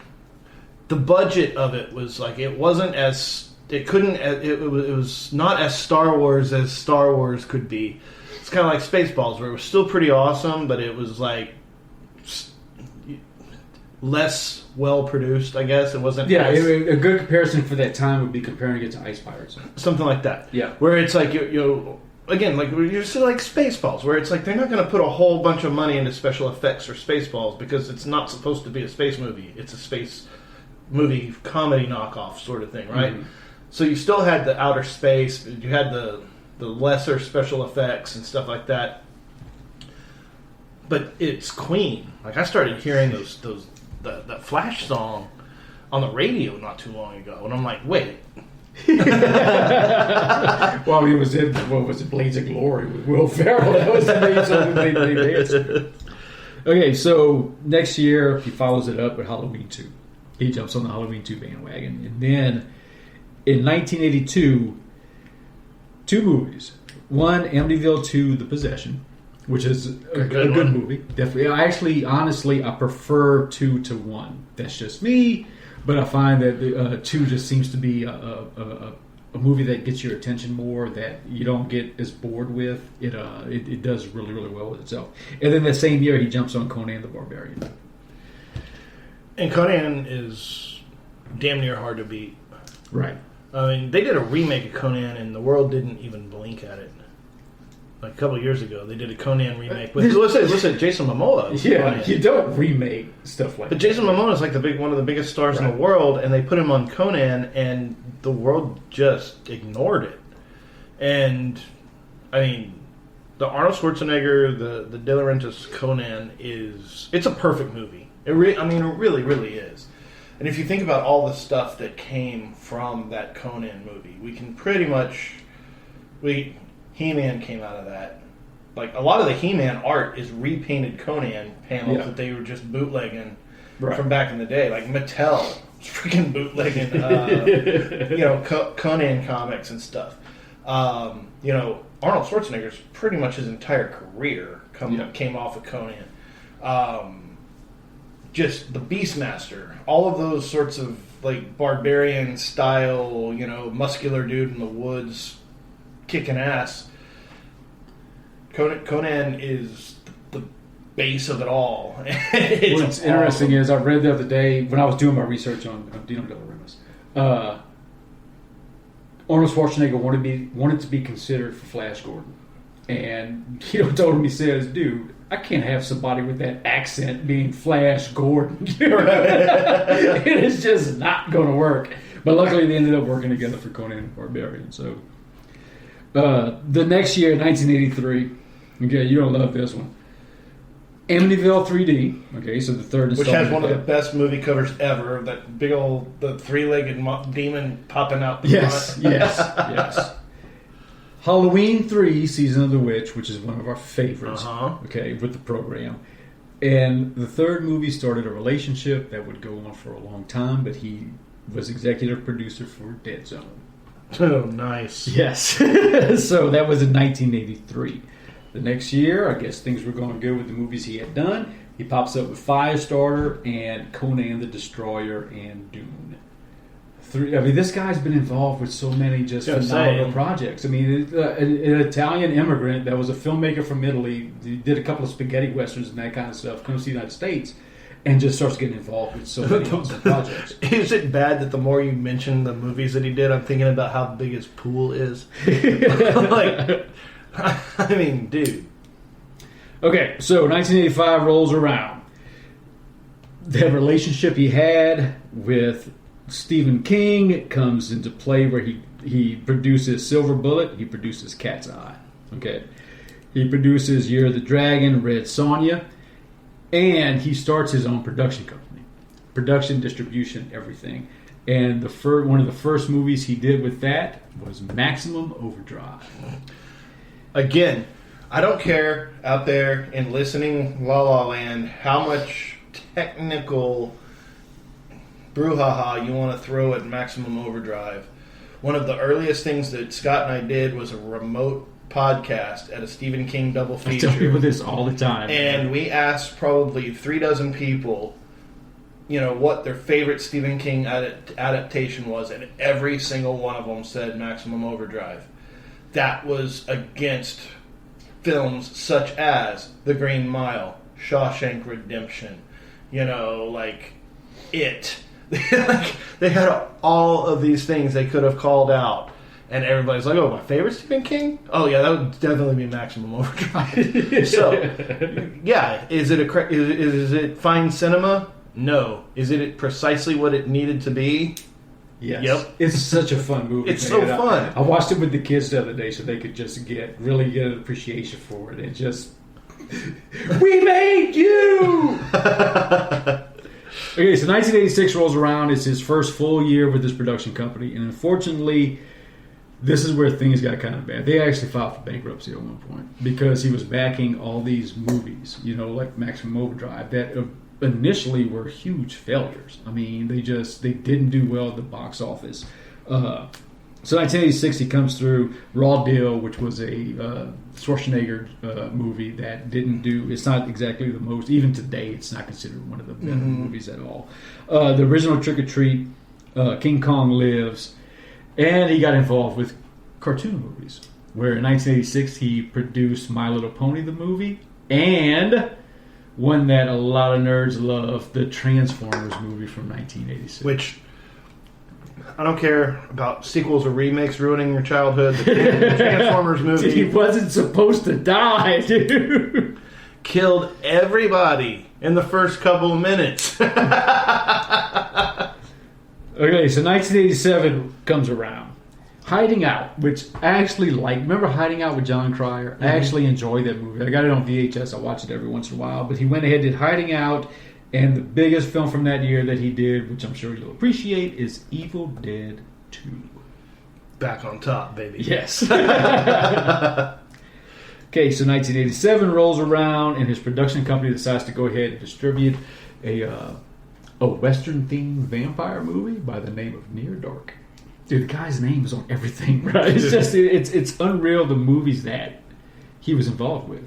the budget of it was like it wasn't as it was not as Star Wars could be. It's kind of like Spaceballs, where it was still pretty awesome, but it was like less well produced. I guess it wasn't. Yeah, a good comparison for that time would be comparing it to Ice Pirates, something like that. Yeah, where it's like you again, like you're still like Spaceballs, where it's like they're not going to put a whole bunch of money into special effects for Spaceballs because it's not supposed to be a space movie. It's a space movie comedy knockoff sort of thing, right? Mm-hmm. So you still had the outer space, you had the lesser special effects and stuff like that. But it's Queen. Like I started hearing that Flash song on the radio not too long ago, and I'm like, wait. Well, he was in Blades of Glory with Will Ferrell. That was the main song they danced. Okay, so next year he follows it up with Halloween 2. He jumps on the Halloween 2 bandwagon, and then in 1982, 2 movies. One, Amityville 2: The Possession, which is a good movie. Definitely. Honestly, I prefer 2 to 1. That's just me. But I find that 2 just seems to be a movie that gets your attention more, that you don't get as bored with. It does really, really well with itself. And then that same year, he jumps on Conan the Barbarian. And Conan is damn near hard to beat. Right. I mean, they did a remake of Conan, and the world didn't even blink at it. Like a couple of years ago, they did a Conan remake with listen, Jason Momoa. Yeah, Conan. you don't remake stuff like that. But Jason Momoa is like one of the biggest stars in the world, and they put him on Conan, and the world just ignored it. And I mean, the Arnold Schwarzenegger, the De Laurentiss Conan it's a perfect movie. It really, really is. And if you think about all the stuff that came from that Conan movie, we can pretty much He-Man came out of that. Like, a lot of the He-Man art is repainted Conan panels that they were just bootlegging from back in the day. Like, Mattel was freaking bootlegging, Conan comics and stuff. Arnold Schwarzenegger's pretty much his entire career came off of Conan. Just the Beastmaster, all of those sorts of, like, barbarian style, muscular dude in the woods kicking ass. Conan is the base of it all. What's interesting is I read the other day when I was doing my research on Dino De Laurentiss, Arnold Schwarzenegger wanted to be considered for Flash Gordon, and told him, he says, "Dude, I can't have somebody with that accent being Flash Gordon. It is just not going to work." But luckily, they ended up working together for Conan the Barbarian. So the next year, 1983. Okay, you're going to love this one. Amityville 3D. Okay, so the third installment. Which has one of the best movie covers ever. That big old, the 3-legged demon popping out the front. Yes. Halloween 3, Season of the Witch, which is one of our favorites. Okay, with the program. And the third movie started a relationship that would go on for a long time, but he was executive producer for Dead Zone. Oh, nice. Yes. So that was in 1983. The next year, I guess things were going good with the movies he had done. He pops up with Firestarter and Conan the Destroyer and Dune. This guy's been involved with so many phenomenal projects. I mean, an Italian immigrant that was a filmmaker from Italy. He did a couple of spaghetti westerns and that kind of stuff. Comes to the United States and just starts getting involved with so many awesome projects. Is it bad that the more you mention the movies that he did, I'm thinking about how big his pool is? Like, I mean, dude. Okay, so 1985 rolls around. The relationship he had with Stephen King comes into play, where he produces Silver Bullet, he produces Cat's Eye. Okay, he produces Year of the Dragon, Red Sonja, and he starts his own production company, production, distribution, everything. And one of the first movies he did with that was Maximum Overdrive. Again, I don't care out there in listening La La Land how much technical brouhaha you want to throw at Maximum Overdrive. One of the earliest things that Scott and I did was a remote podcast at a Stephen King double feature. I tell people this all the time. And we asked probably 36 people what their favorite Stephen King adaptation was, and every single one of them said Maximum Overdrive. That was against films such as The Green Mile, Shawshank Redemption, like It. They had all of these things they could have called out, and everybody's like, "Oh, my favorite Stephen King? Oh yeah, that would definitely be Maximum Overdrive." So, yeah, is it fine cinema? No. Is it precisely what it needed to be? Yes. Yep. It's such a fun movie. It's so fun. I watched it with the kids the other day so they could just really get an appreciation for it. And just, we made you! Okay, so 1986 rolls around. It's his first full year with this production company. And unfortunately, this is where things got kind of bad. They actually filed for bankruptcy at one point because he was backing all these movies, like Maximum Overdrive, that initially were huge failures. I mean, they didn't do well at the box office. So 1986, he comes through Raw Deal, which was a Schwarzenegger movie that didn't do. It's not exactly the most. Even today, it's not considered one of the better movies at all. The original Trick or Treat, King Kong Lives, and he got involved with cartoon movies. Where in 1986 he produced My Little Pony the movie and one that a lot of nerds love, the Transformers movie from 1986. Which, I don't care about sequels or remakes ruining your childhood. The Transformers movie. He wasn't supposed to die, dude. Killed everybody in the first couple of minutes. Okay, so 1987 comes around. Hiding Out, which I actually like. Remember Hiding Out with John Cryer? I actually enjoy that movie. I got it on VHS. I watch it every once in a while. But he went ahead and did Hiding Out. And the biggest film from that year that he did, which I'm sure you'll appreciate, is Evil Dead 2. Back on top, baby. Yes. Okay, so 1987 rolls around, and his production company decides to go ahead and distribute a Western-themed vampire movie by the name of Near Dark. Dude, the guy's name is on everything, right? It's just, it's unreal the movies that he was involved with.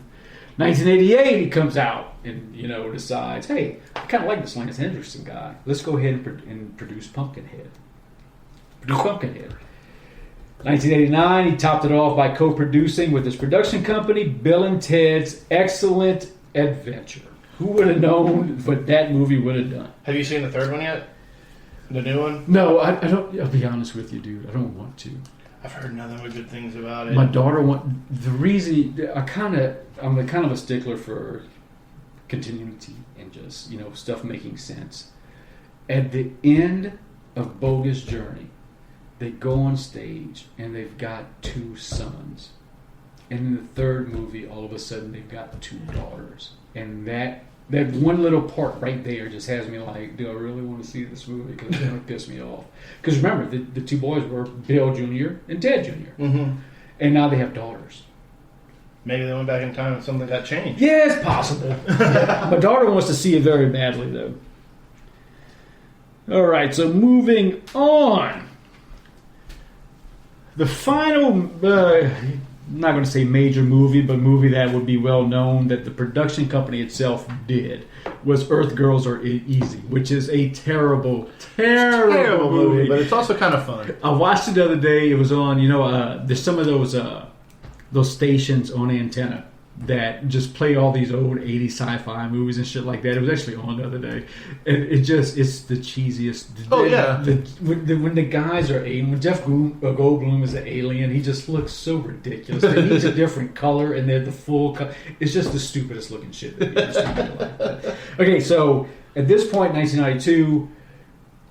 1988, he comes out and, decides, hey, I kind of like this Lance Henriksen guy. Let's go ahead and produce Pumpkinhead. 1989, he topped it off by co-producing with his production company, Bill and Ted's Excellent Adventure. Who would have known what that movie would have done? Have you seen the third one yet? The new one? No, I don't. I'll be honest with you, dude. I don't want to. I've heard nothing but good things about it. My daughter the reason I'm kind of a stickler for continuity and just stuff making sense. At the end of Bogus Journey, they go on stage and they've got 2 sons, and in the third movie, all of a sudden they've got 2 daughters, and that one little part right there just has me like, do I really want to see this movie? Because it's going to piss me off. Because remember, the 2 boys were Bill Jr. and Ted Jr. Mm-hmm. And now they have daughters. Maybe they went back in time and something got changed. Yeah, it's possible. My daughter wants to see it very badly, though. All right, so moving on. The final, I'm not going to say major movie, but movie that would be well known that the production company itself did was Earth Girls Are Easy, which is a terrible movie. But it's also kind of fun. I watched it the other day. It was on, there's some of those stations on antenna that just play all these old 80s sci-fi movies and shit like that. It was actually on the other day. And it's the cheesiest. Oh, yeah. When the guys are alien, when Jeff Goldblum is an alien, he just looks so ridiculous. They need a different color, and they're the full color. It's just the stupidest looking shit that you just like that. Okay, so at this point, 1992,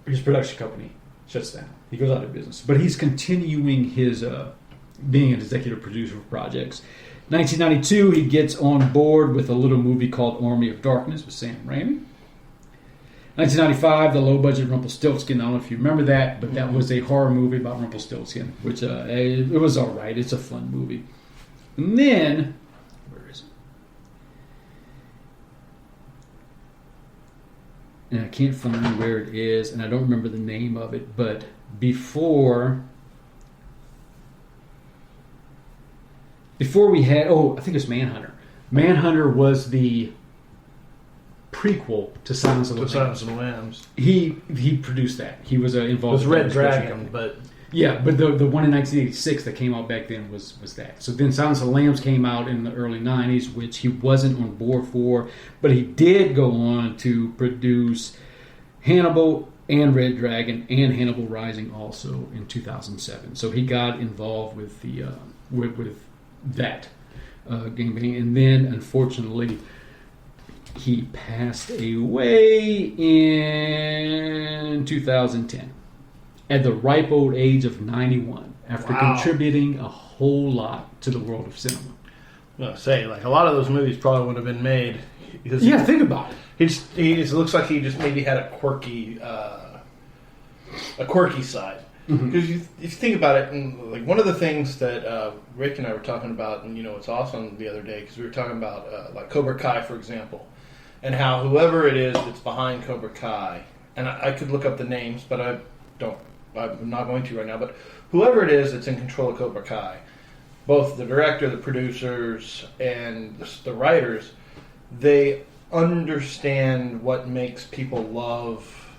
his production company shuts down. He goes out of business. But he's continuing his being an executive producer of projects. 1992, he gets on board with a little movie called Army of Darkness with Sam Raimi. 1995, the low-budget Rumpelstiltskin. I don't know if you remember that, but that was a horror movie about Rumpelstiltskin, which it was all right. It's a fun movie. And then, where is it? And I can't find where it is, and I don't remember the name of it, but before we had, I think it was Manhunter. Manhunter was the prequel to Silence of the Lambs. Silence of the Lambs. He produced that. He was involved. It was with Red that Dragon, company. but Yeah, but the one in 1986 that came out back then was that. So then Silence of the Lambs came out in the early 90s, which he wasn't on board for, but he did go on to produce Hannibal and Red Dragon and Hannibal Rising also in 2007. So he got involved with the with that gangbang, and then unfortunately he passed away in 2010 at the ripe old age of 91 after contributing a whole lot to the world of cinema. I'm gonna say, like, a lot of those movies probably would have been made. Because Yeah, think about it. It looks like he just maybe had a quirky side. Because if you think about it, and like one of the things that Rick and I were talking about, and it's awesome the other day, because we were talking about like Cobra Kai, for example, and how whoever it is that's behind Cobra Kai, and I could look up the names, but I'm not going to right now, but whoever it is that's in control of Cobra Kai, both the director, the producers, and the writers, they understand what makes people love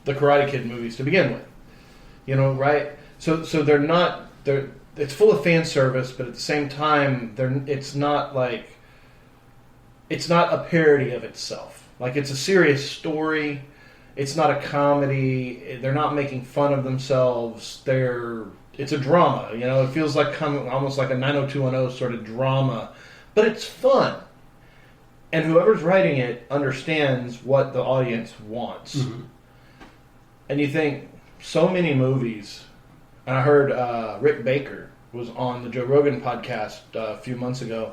the Karate Kid movies to begin with. Right? So it's full of fan service, but at the same time, it's not a parody of itself. Like, it's a serious story. It's not a comedy. They're not making fun of themselves. It's a drama. It feels like almost like a 90210 sort of drama, but it's fun. And whoever's writing it understands what the audience wants. Mm-hmm. And you think, so many movies, and I heard Rick Baker was on the Joe Rogan podcast a few months ago.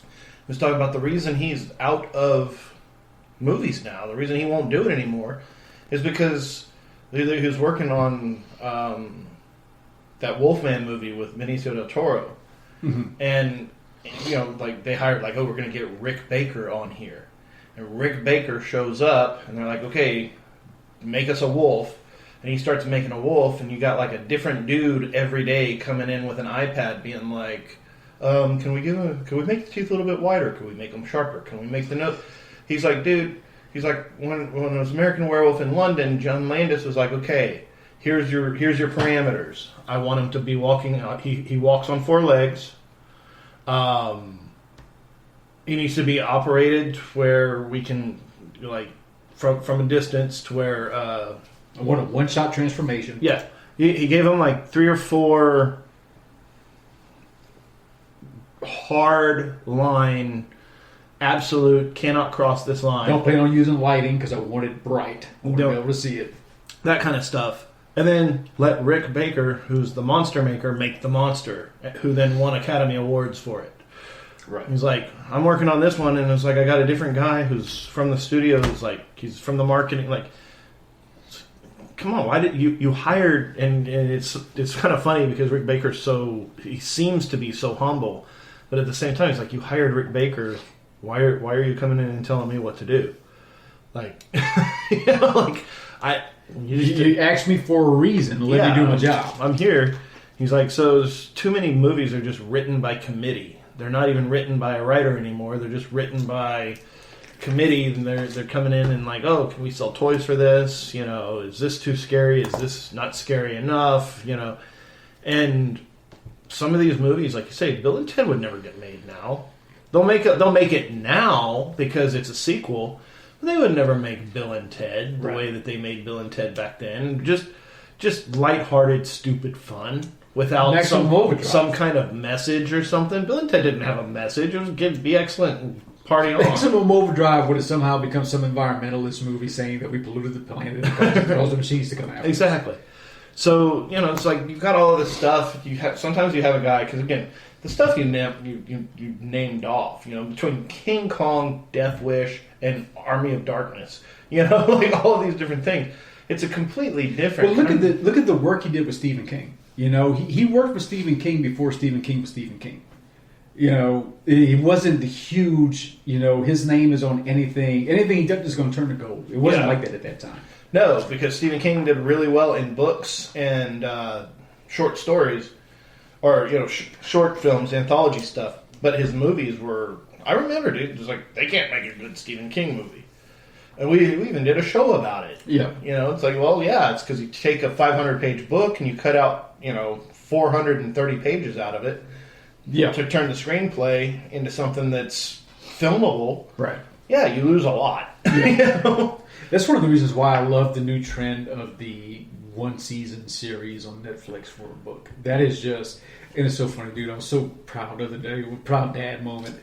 He was talking about the reason he's out of movies now, the reason he won't do it anymore, is because he was working on that Wolfman movie with Benicio del Toro. Mm-hmm. And, they hired, we're going to get Rick Baker on here. And Rick Baker shows up, and they're like, okay, make us a wolf. And he starts making a wolf, and you got a different dude every day coming in with an iPad being like, can we make the teeth a little bit wider? Can we make them sharper? Can we make the nose? He's like, dude, when it was American Werewolf in London, John Landis was like, okay, here's your parameters. I want him to be walking, he walks on 4 legs. He needs to be operated where we can, from a distance to where... I want a one-shot transformation. Yeah. He gave him 3 or 4 hard line, absolute, cannot cross this line. Don't plan on using lighting because I want it bright. I want to be able to see it. That kind of stuff. And then let Rick Baker, who's the monster maker, make the monster, who then won Academy Awards for it. Right. He's like, I'm working on this one, and it's I got a different guy who's from the studio, he's from the marketing, come on, why did you hired, and it's kind of funny because Rick Baker's he seems to be so humble, but at the same time, it's you hired Rick Baker, why are you coming in and telling me what to do? You asked me for a reason. Let me do my job. I'm here. He's so there's too many movies are just written by committee. They're not even written by a writer anymore. They're just written by committee, and they're coming in and oh, can we sell toys for this? Is this too scary? Is this not scary enough? And some of these movies, like you say, Bill and Ted would never get made now. They'll make it now because it's a sequel. They would never make Bill and Ted the way that they made Bill and Ted back then. Just lighthearted, stupid fun without some kind of message or something. Bill and Ted didn't have a message. It was be excellent and party on. Maximum Overdrive would have somehow become some environmentalist movie saying that we polluted the planet and caused the machines to come out. Exactly. So, it's you've got all of this stuff. Sometimes you have a guy, because again, the stuff you named off, between King Kong, Death Wish, and Army of Darkness, all of these different things. It's a completely different. Well, look at the work he did with Stephen King. He worked with Stephen King before Stephen King was Stephen King. He wasn't the huge. His name is on anything. Anything he did is going to turn to gold. It wasn't like that at that time. No, because Stephen King did really well in books and short stories, or short films, anthology stuff. But his movies were I remember, dude. It was like, they can't make a good Stephen King movie. And we even did a show about it. Yeah. You know, it's like, well, yeah, it's because you take a 500-page book and you cut out, 430 pages out of it to turn the screenplay into something that's filmable. Right. Yeah, you lose a lot. Yeah. That's one of the reasons why I love the new trend of the one-season series on Netflix for a book. That is just... And it's so funny, dude. I was so proud the other day. Proud dad moment.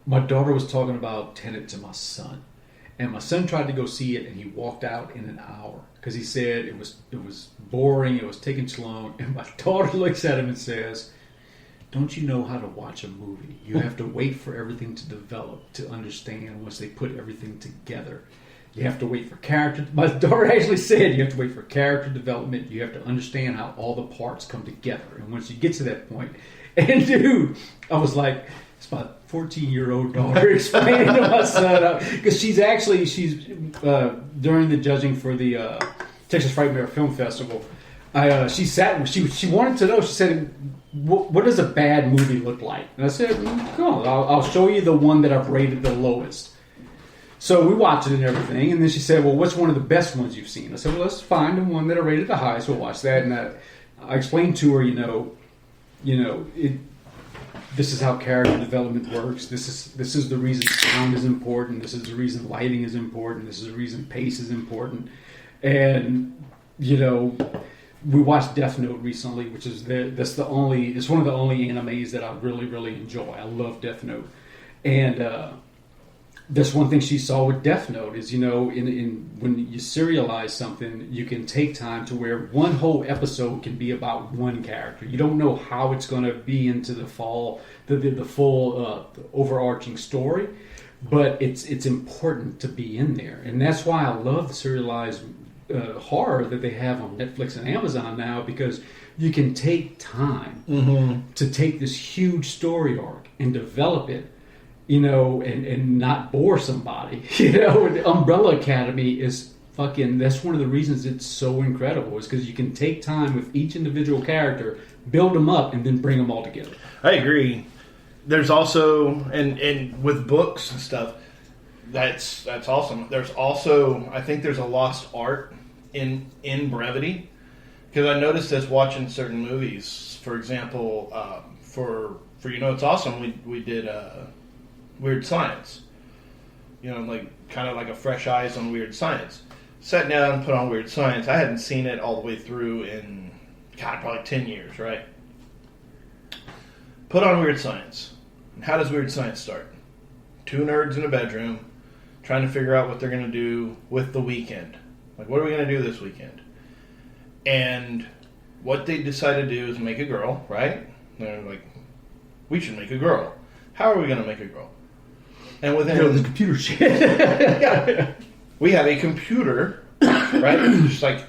My daughter was talking about Tenet to my son. And my son tried to go see it, and he walked out in an hour. Because he said it was boring, it was taking too long. And my daughter looks at him and says, don't you know how to watch a movie? You have to wait for everything to develop to understand once they put everything together. You have to wait for character... My daughter actually said you have to wait for character development. You have to understand how all the parts come together. And once you get to that point... And dude, I was like... It's my 14-year-old daughter explaining to my son. Because she's during the judging for the Texas Frightmare Film Festival, she sat... She wanted to know. She said, what does a bad movie look like? And I said, come on, I'll show you the one that I've rated the lowest. So we watched it and everything, and then she said, well, what's one of the best ones you've seen? I said, well, let's find the one that I rated the highest. We'll watch that. And I explained to her, this is how character development works. This is the reason sound is important. This is the reason lighting is important. This is the reason pace is important. And, we watched Death Note recently, which is it's one of the only animes that I really, really enjoy. I love Death Note. And, that's one thing she saw with Death Note is, when you serialize something, you can take time to where one whole episode can be about one character. You don't know how it's going to be into the full overarching story, but it's important to be in there. And that's why I love the serialized horror that they have on Netflix and Amazon now, because you can take time to take this huge story arc and develop it. And not bore somebody. The Umbrella Academy is that's one of the reasons it's so incredible, is because you can take time with each individual character, build them up, and then bring them all together. I agree. There's also, and with books and stuff, that's awesome. There's also, I think there's a lost art in brevity, because I noticed this watching certain movies. For example, for It's Awesome, we did... Weird Science, kind of like a fresh eyes on Weird Science. Sat down and put on Weird Science. I hadn't seen it all the way through in, probably 10 years, right? Put on Weird Science. And how does Weird Science start? Two nerds in a bedroom trying to figure out what they're going to do with the weekend. Like, what are we going to do this weekend? And what they decide to do is make a girl, right? They're like, we should make a girl. How are we going to make a girl? And within the computer shit. Yeah. We have a computer, right? Just like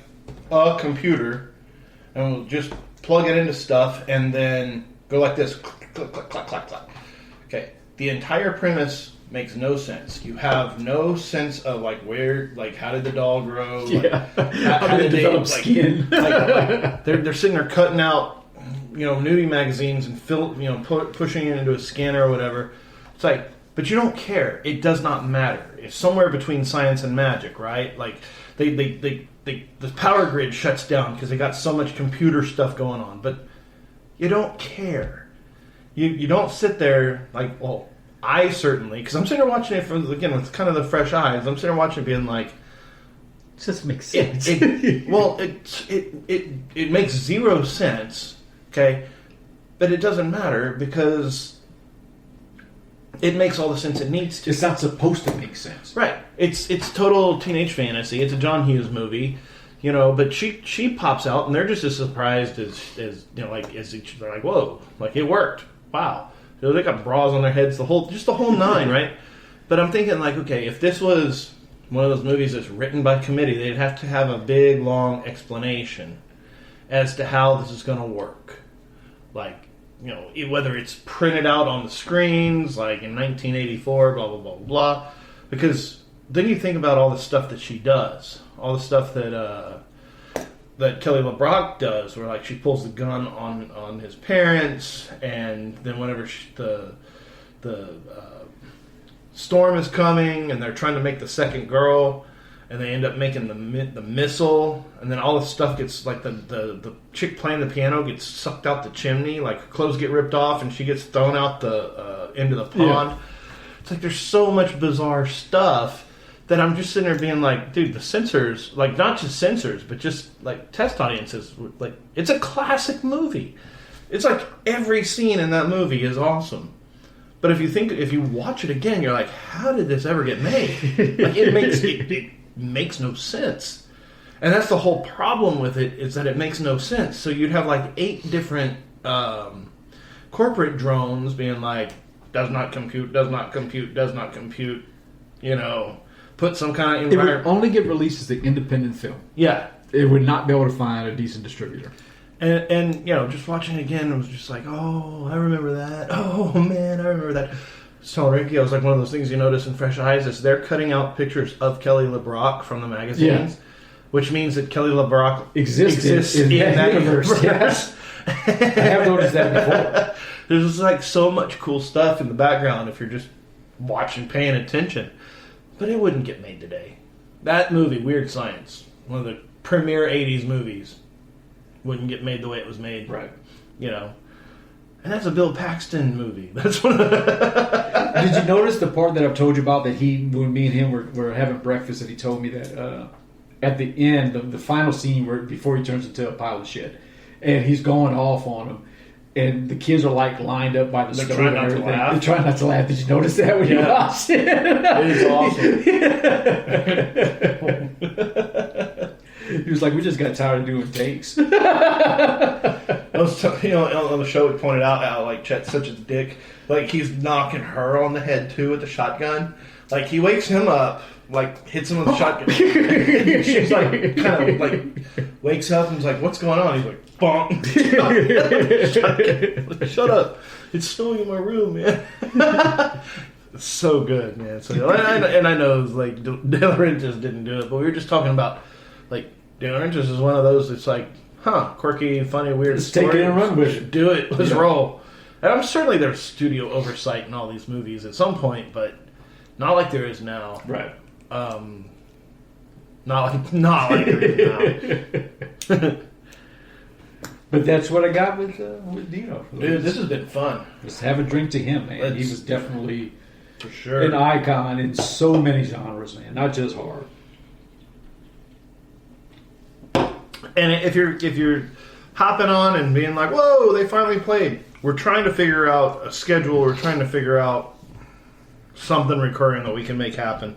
a computer, and we'll just plug it into stuff and then go like this, click, click, click, click, click, click. Okay, the entire premise makes no sense. You have no sense of how did the doll grow? Yeah. How did they develop skin? They're sitting there cutting out, nudie magazines and pushing it into a scanner or whatever. It's like, but you don't care. It does not matter. It's somewhere between science and magic, right? Like the power grid shuts down because they got so much computer stuff going on, but you don't care. You don't sit there like, well, I certainly, because I'm sitting there watching it with kind of the fresh eyes. I'm sitting there watching it being like, it just makes sense. It makes zero sense. Okay, but it doesn't matter because it makes all the sense it needs to. It's not supposed to make sense, right? It's total teenage fantasy. It's a John Hughes movie, But she pops out, and they're just as surprised as they're like, whoa, like it worked, wow. They got bras on their heads, the whole nine, right? But I'm thinking like, okay, if this was one of those movies that's written by committee, they'd have to have a big long explanation as to how this is going to work. Like, whether it's printed out on the screens, like in 1984, blah, blah, blah, blah. Because then you think about all the stuff that she does. All the stuff that Kelly LeBrock does, where, like, she pulls the gun on his parents, and then whenever storm is coming, and they're trying to make the second girl, and they end up making the missile, and then all the stuff gets, like, the chick playing the piano gets sucked out the chimney, like her clothes get ripped off, and she gets thrown out into the pond. Yeah. It's like there's so much bizarre stuff that I'm just sitting there being like, dude, the censors, like, not just censors, but just, like, test audiences, like, it's a classic movie. It's like every scene in that movie is awesome. But if you watch it again, you're like, how did this ever get made? Like, it makes no sense. And that's the whole problem with it, is that it makes no sense. So you'd have like 8 different corporate drones being like, does not compute, does not compute, does not compute, you know, put some kind of environment. It would only get released as an independent film. Yeah. It would not be able to find a decent distributor. And you know, just watching it again, it was just like, oh, I remember that. Oh, man, I remember that. So, Ricky, it was like one of those things you notice in Fresh Eyes is they're cutting out pictures of Kelly LeBrock from the magazines, which means that Kelly LeBrock exists in that universe. Yes. I have noticed that before. There's like so much cool stuff in the background if you're just watching, paying attention. But it wouldn't get made today. That movie, Weird Science, one of the premier 80s movies, wouldn't get made the way it was made. Right. You know. And that's a Bill Paxton movie. That's one. Did you notice the part that I've told you about that when me and him were having breakfast, and he told me that at the end, the final scene before he turns into a pile of shit, and he's going off on him, and the kids are like lined up by the stove and everything. They're trying not to laugh. Did you notice that when you watched it? It is awesome. He was like, we just got tired of doing takes. On the show, it pointed out how, like, Chet's such a dick. Like, he's knocking her on the head, too, with the shotgun. Like, he wakes him up, like, hits him with the shotgun. She's, like, kind of, like, wakes up and is like, what's going on? He's like, bonk. Shut up. It's snowing in my room, man. It's so good, man. So, and I know, like, De Laurentiss didn't do it, but we were just talking about, like, De Laurentiss is one of those that's like, quirky, funny, weird story. Take it and run with it. Do it. Let's roll. And I'm certainly there's studio oversight in all these movies at some point, but not like there is now. Right. Not like there is now. But that's what I got with Dino. Dude, this has been fun. Just have a drink to him, man. He was definitely for sure an icon in so many genres, man. Not just horror. And if you're hopping on and being like, whoa, they finally played. We're trying to figure out a schedule. We're trying to figure out something recurring that we can make happen.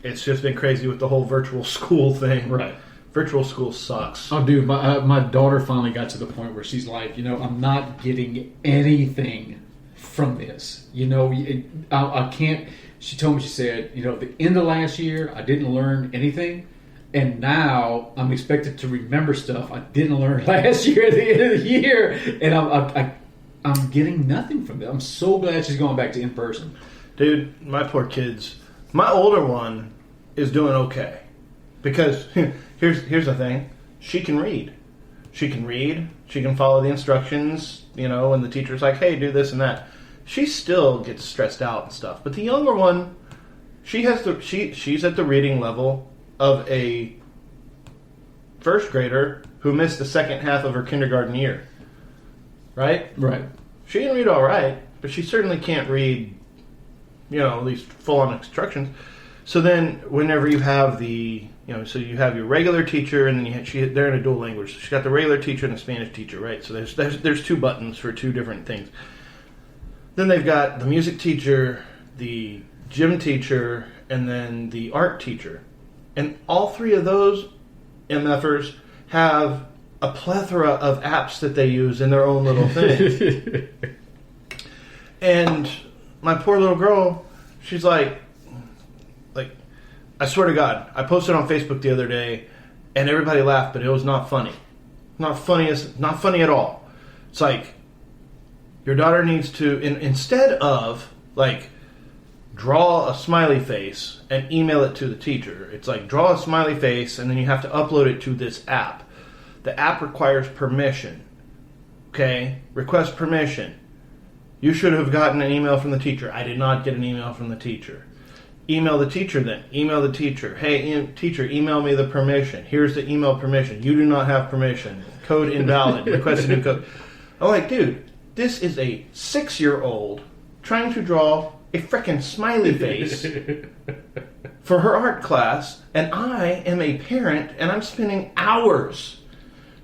It's just been crazy with the whole virtual school thing. Right. Virtual school sucks. Oh, dude, my daughter finally got to the point where she's like, I'm not getting anything from this. I can't. She told me, she said, the end of last year, I didn't learn anything. And now I'm expected to remember stuff I didn't learn last year at the end of the year, and I'm getting nothing from it. I'm so glad she's going back to in person. Dude, my poor kids. My older one is doing okay because here's the thing: she can read. She can read. She can follow the instructions. And the teacher's like, "Hey, do this and that." She still gets stressed out and stuff. But the younger one, she's at the reading level of a first grader who missed the second half of her kindergarten year. Right? Right. She can read all right, but she certainly can't read, at least full-on instructions. So then whenever you have so you have your regular teacher, and then they're in a dual language. So she's got the regular teacher and the Spanish teacher, right? So there's 2 buttons for 2 different things. Then they've got the music teacher, the gym teacher, and then the art teacher. And all 3 of those MFers have a plethora of apps that they use in their own little thing. And my poor little girl, she's like, I swear to God, I posted on Facebook the other day, and everybody laughed, but it was not funny. Not funny at all. It's like, your daughter needs to, instead of, draw a smiley face and email it to the teacher. It's like, draw a smiley face and then you have to upload it to this app. The app requires permission. Okay? Request permission. You should have gotten an email from the teacher. I did not get an email from the teacher. Email the teacher then. Email the teacher. Hey, teacher, email me the permission. Here's the email permission. You do not have permission. Code invalid. Request a new code. I'm like, dude, this is a 6-year-old trying to draw a frickin' smiley face for her art class, and I am a parent, and I'm spending hours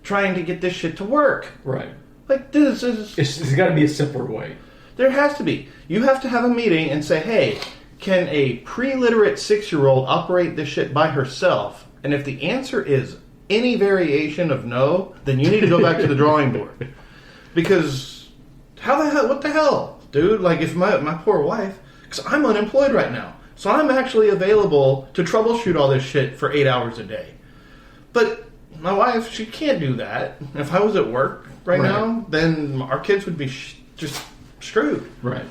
trying to get this shit to work. Right. Like, this is... There's got to be a simpler way. There has to be. You have to have a meeting and say, hey, can a pre-literate 6-year-old operate this shit by herself? And if the answer is any variation of no, then you need to go back to the drawing board. Because what the hell, dude? Like, if my poor wife, because I'm unemployed right now, so I'm actually available to troubleshoot all this shit for 8 hours a day. But my wife, she can't do that. If I was at work right now, then our kids would be just screwed. Right.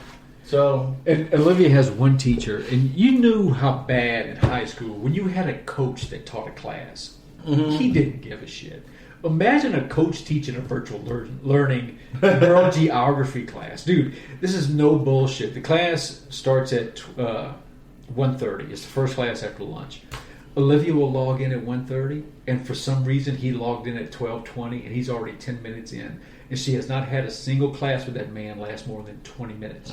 So, and Olivia has one teacher, and you knew how bad in high school when you had a coach that taught a class. Mm-hmm. He didn't give a shit. Imagine a coach teaching a virtual learning world geography class. Dude, this is no bullshit. The class starts at 1:30. It's the first class after lunch. Olivia will log in at 1:30, and for some reason he logged in at 12:20, and he's already 10 minutes in. And she has not had a single class with that man last more than 20 minutes.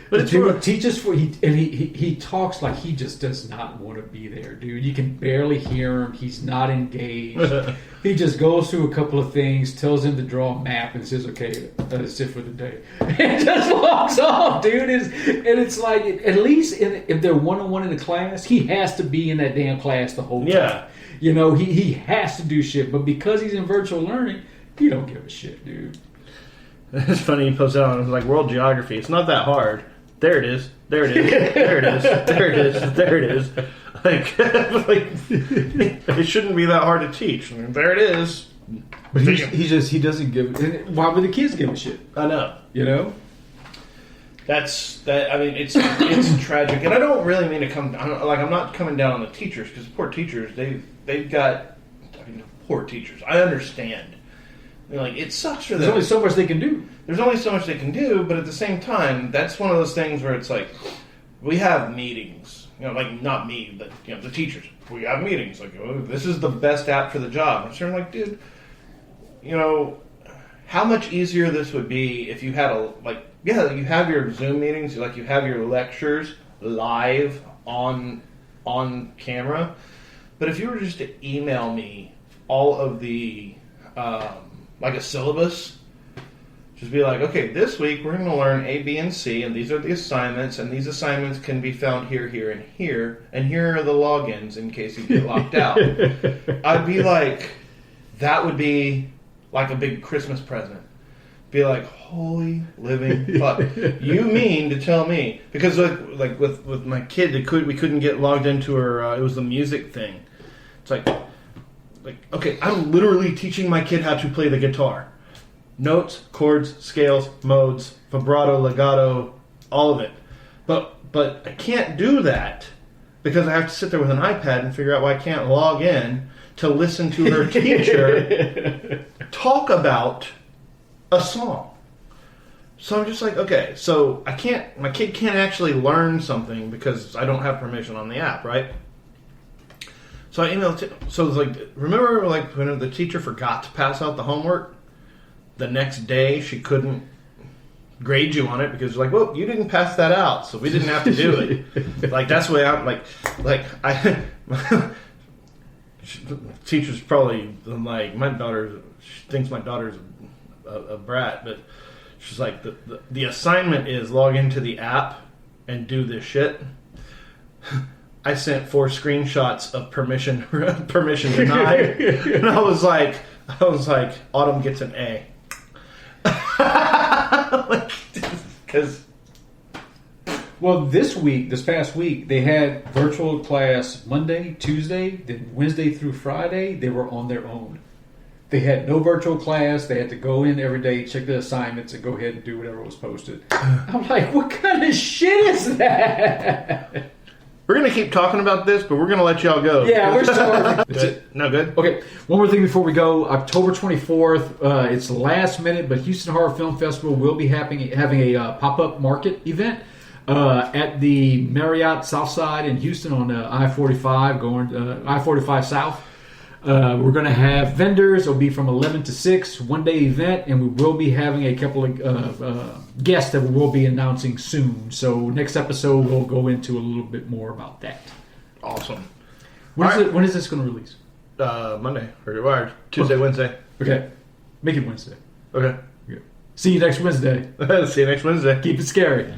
But dude teaches he talks like he just does not want to be there, dude. You can barely hear him. He's not engaged. He just goes through a couple of things, tells him to draw a map, and says, "Okay, that's it for the day," and just logs off, dude. And it's like, at least if they're one-on-one in the class, he has to be in that damn class the whole time. Yeah. You know, he has to do shit. But because he's in virtual learning, he don't give a shit, dude. It's funny, he posts out and it's like, world geography. It's not that hard. There it is. There it is. There it is. There it is. There it is. Like it shouldn't be that hard to teach. I mean, there it is. But he doesn't give. Why would the kids give a shit? I know. You know. I mean, it's tragic, and I don't really mean to come. I'm not coming down on the teachers, because poor teachers, they've got. I mean, poor teachers. I understand. I mean, like, it sucks for them. There's only so much they can do. There's only so much they can do, but at the same time, that's one of those things where it's like, we have meetings. You know, like, not me, but, you know, the teachers. We have meetings. Like, oh, this is the best app for the job. I'm sort of like, dude, you know, how much easier this would be if you had you have your Zoom meetings, like you have your lectures live on camera. But if you were just to email me all of the, like a syllabus, just be like, okay, this week we're going to learn A, B, and C, and these are the assignments, and these assignments can be found here, here, and here are the logins in case you get locked out. I'd be like, that would be like a big Christmas present. Be like, holy living fuck. You mean to tell me? Because like with my kid, we couldn't get logged into her, it was the music thing. It's like, okay, I'm literally teaching my kid how to play the guitar. Notes, chords, scales, modes, vibrato, legato, all of it. But I can't do that because I have to sit there with an iPad and figure out why I can't log in to listen to her teacher talk about a song. So I'm just like, okay, so my kid can't actually learn something because I don't have permission on the app, right? So I emailed, so it's like, remember like when the teacher forgot to pass out the homework? The next day she couldn't grade you on it because like, well, you didn't pass that out, so we didn't have to do it. Like, that's the way I'm teacher's probably like, she thinks my daughter's a brat, but she's like, the assignment is log into the app and do this shit. I sent 4 screenshots of permission denied, and I was like, Autumn gets an A. Because, well, this past week, they had virtual class Monday, Tuesday, then Wednesday through Friday. They were on their own. They had no virtual class. They had to go in every day, check the assignments, and go ahead and do whatever was posted. I'm like, what kind of shit is that? We're going to keep talking about this, but we're going to let y'all go. Yeah, we're sorry. Good. No, good? Okay, one more thing before we go. October 24th, it's last minute, but Houston Horror Film Festival will be having a pop-up market event at the Marriott Southside in Houston on I-45, going I-45 South. We're going to have vendors. It'll be from 11 to 6, one-day event, and we will be having a couple of guests that we will be announcing soon. So next episode, we'll go into a little bit more about that. Awesome. When is this going to release? Monday. Or Tuesday, Wednesday. Okay. Make it Wednesday. Okay. See you next Wednesday. See you next Wednesday. Keep it scary.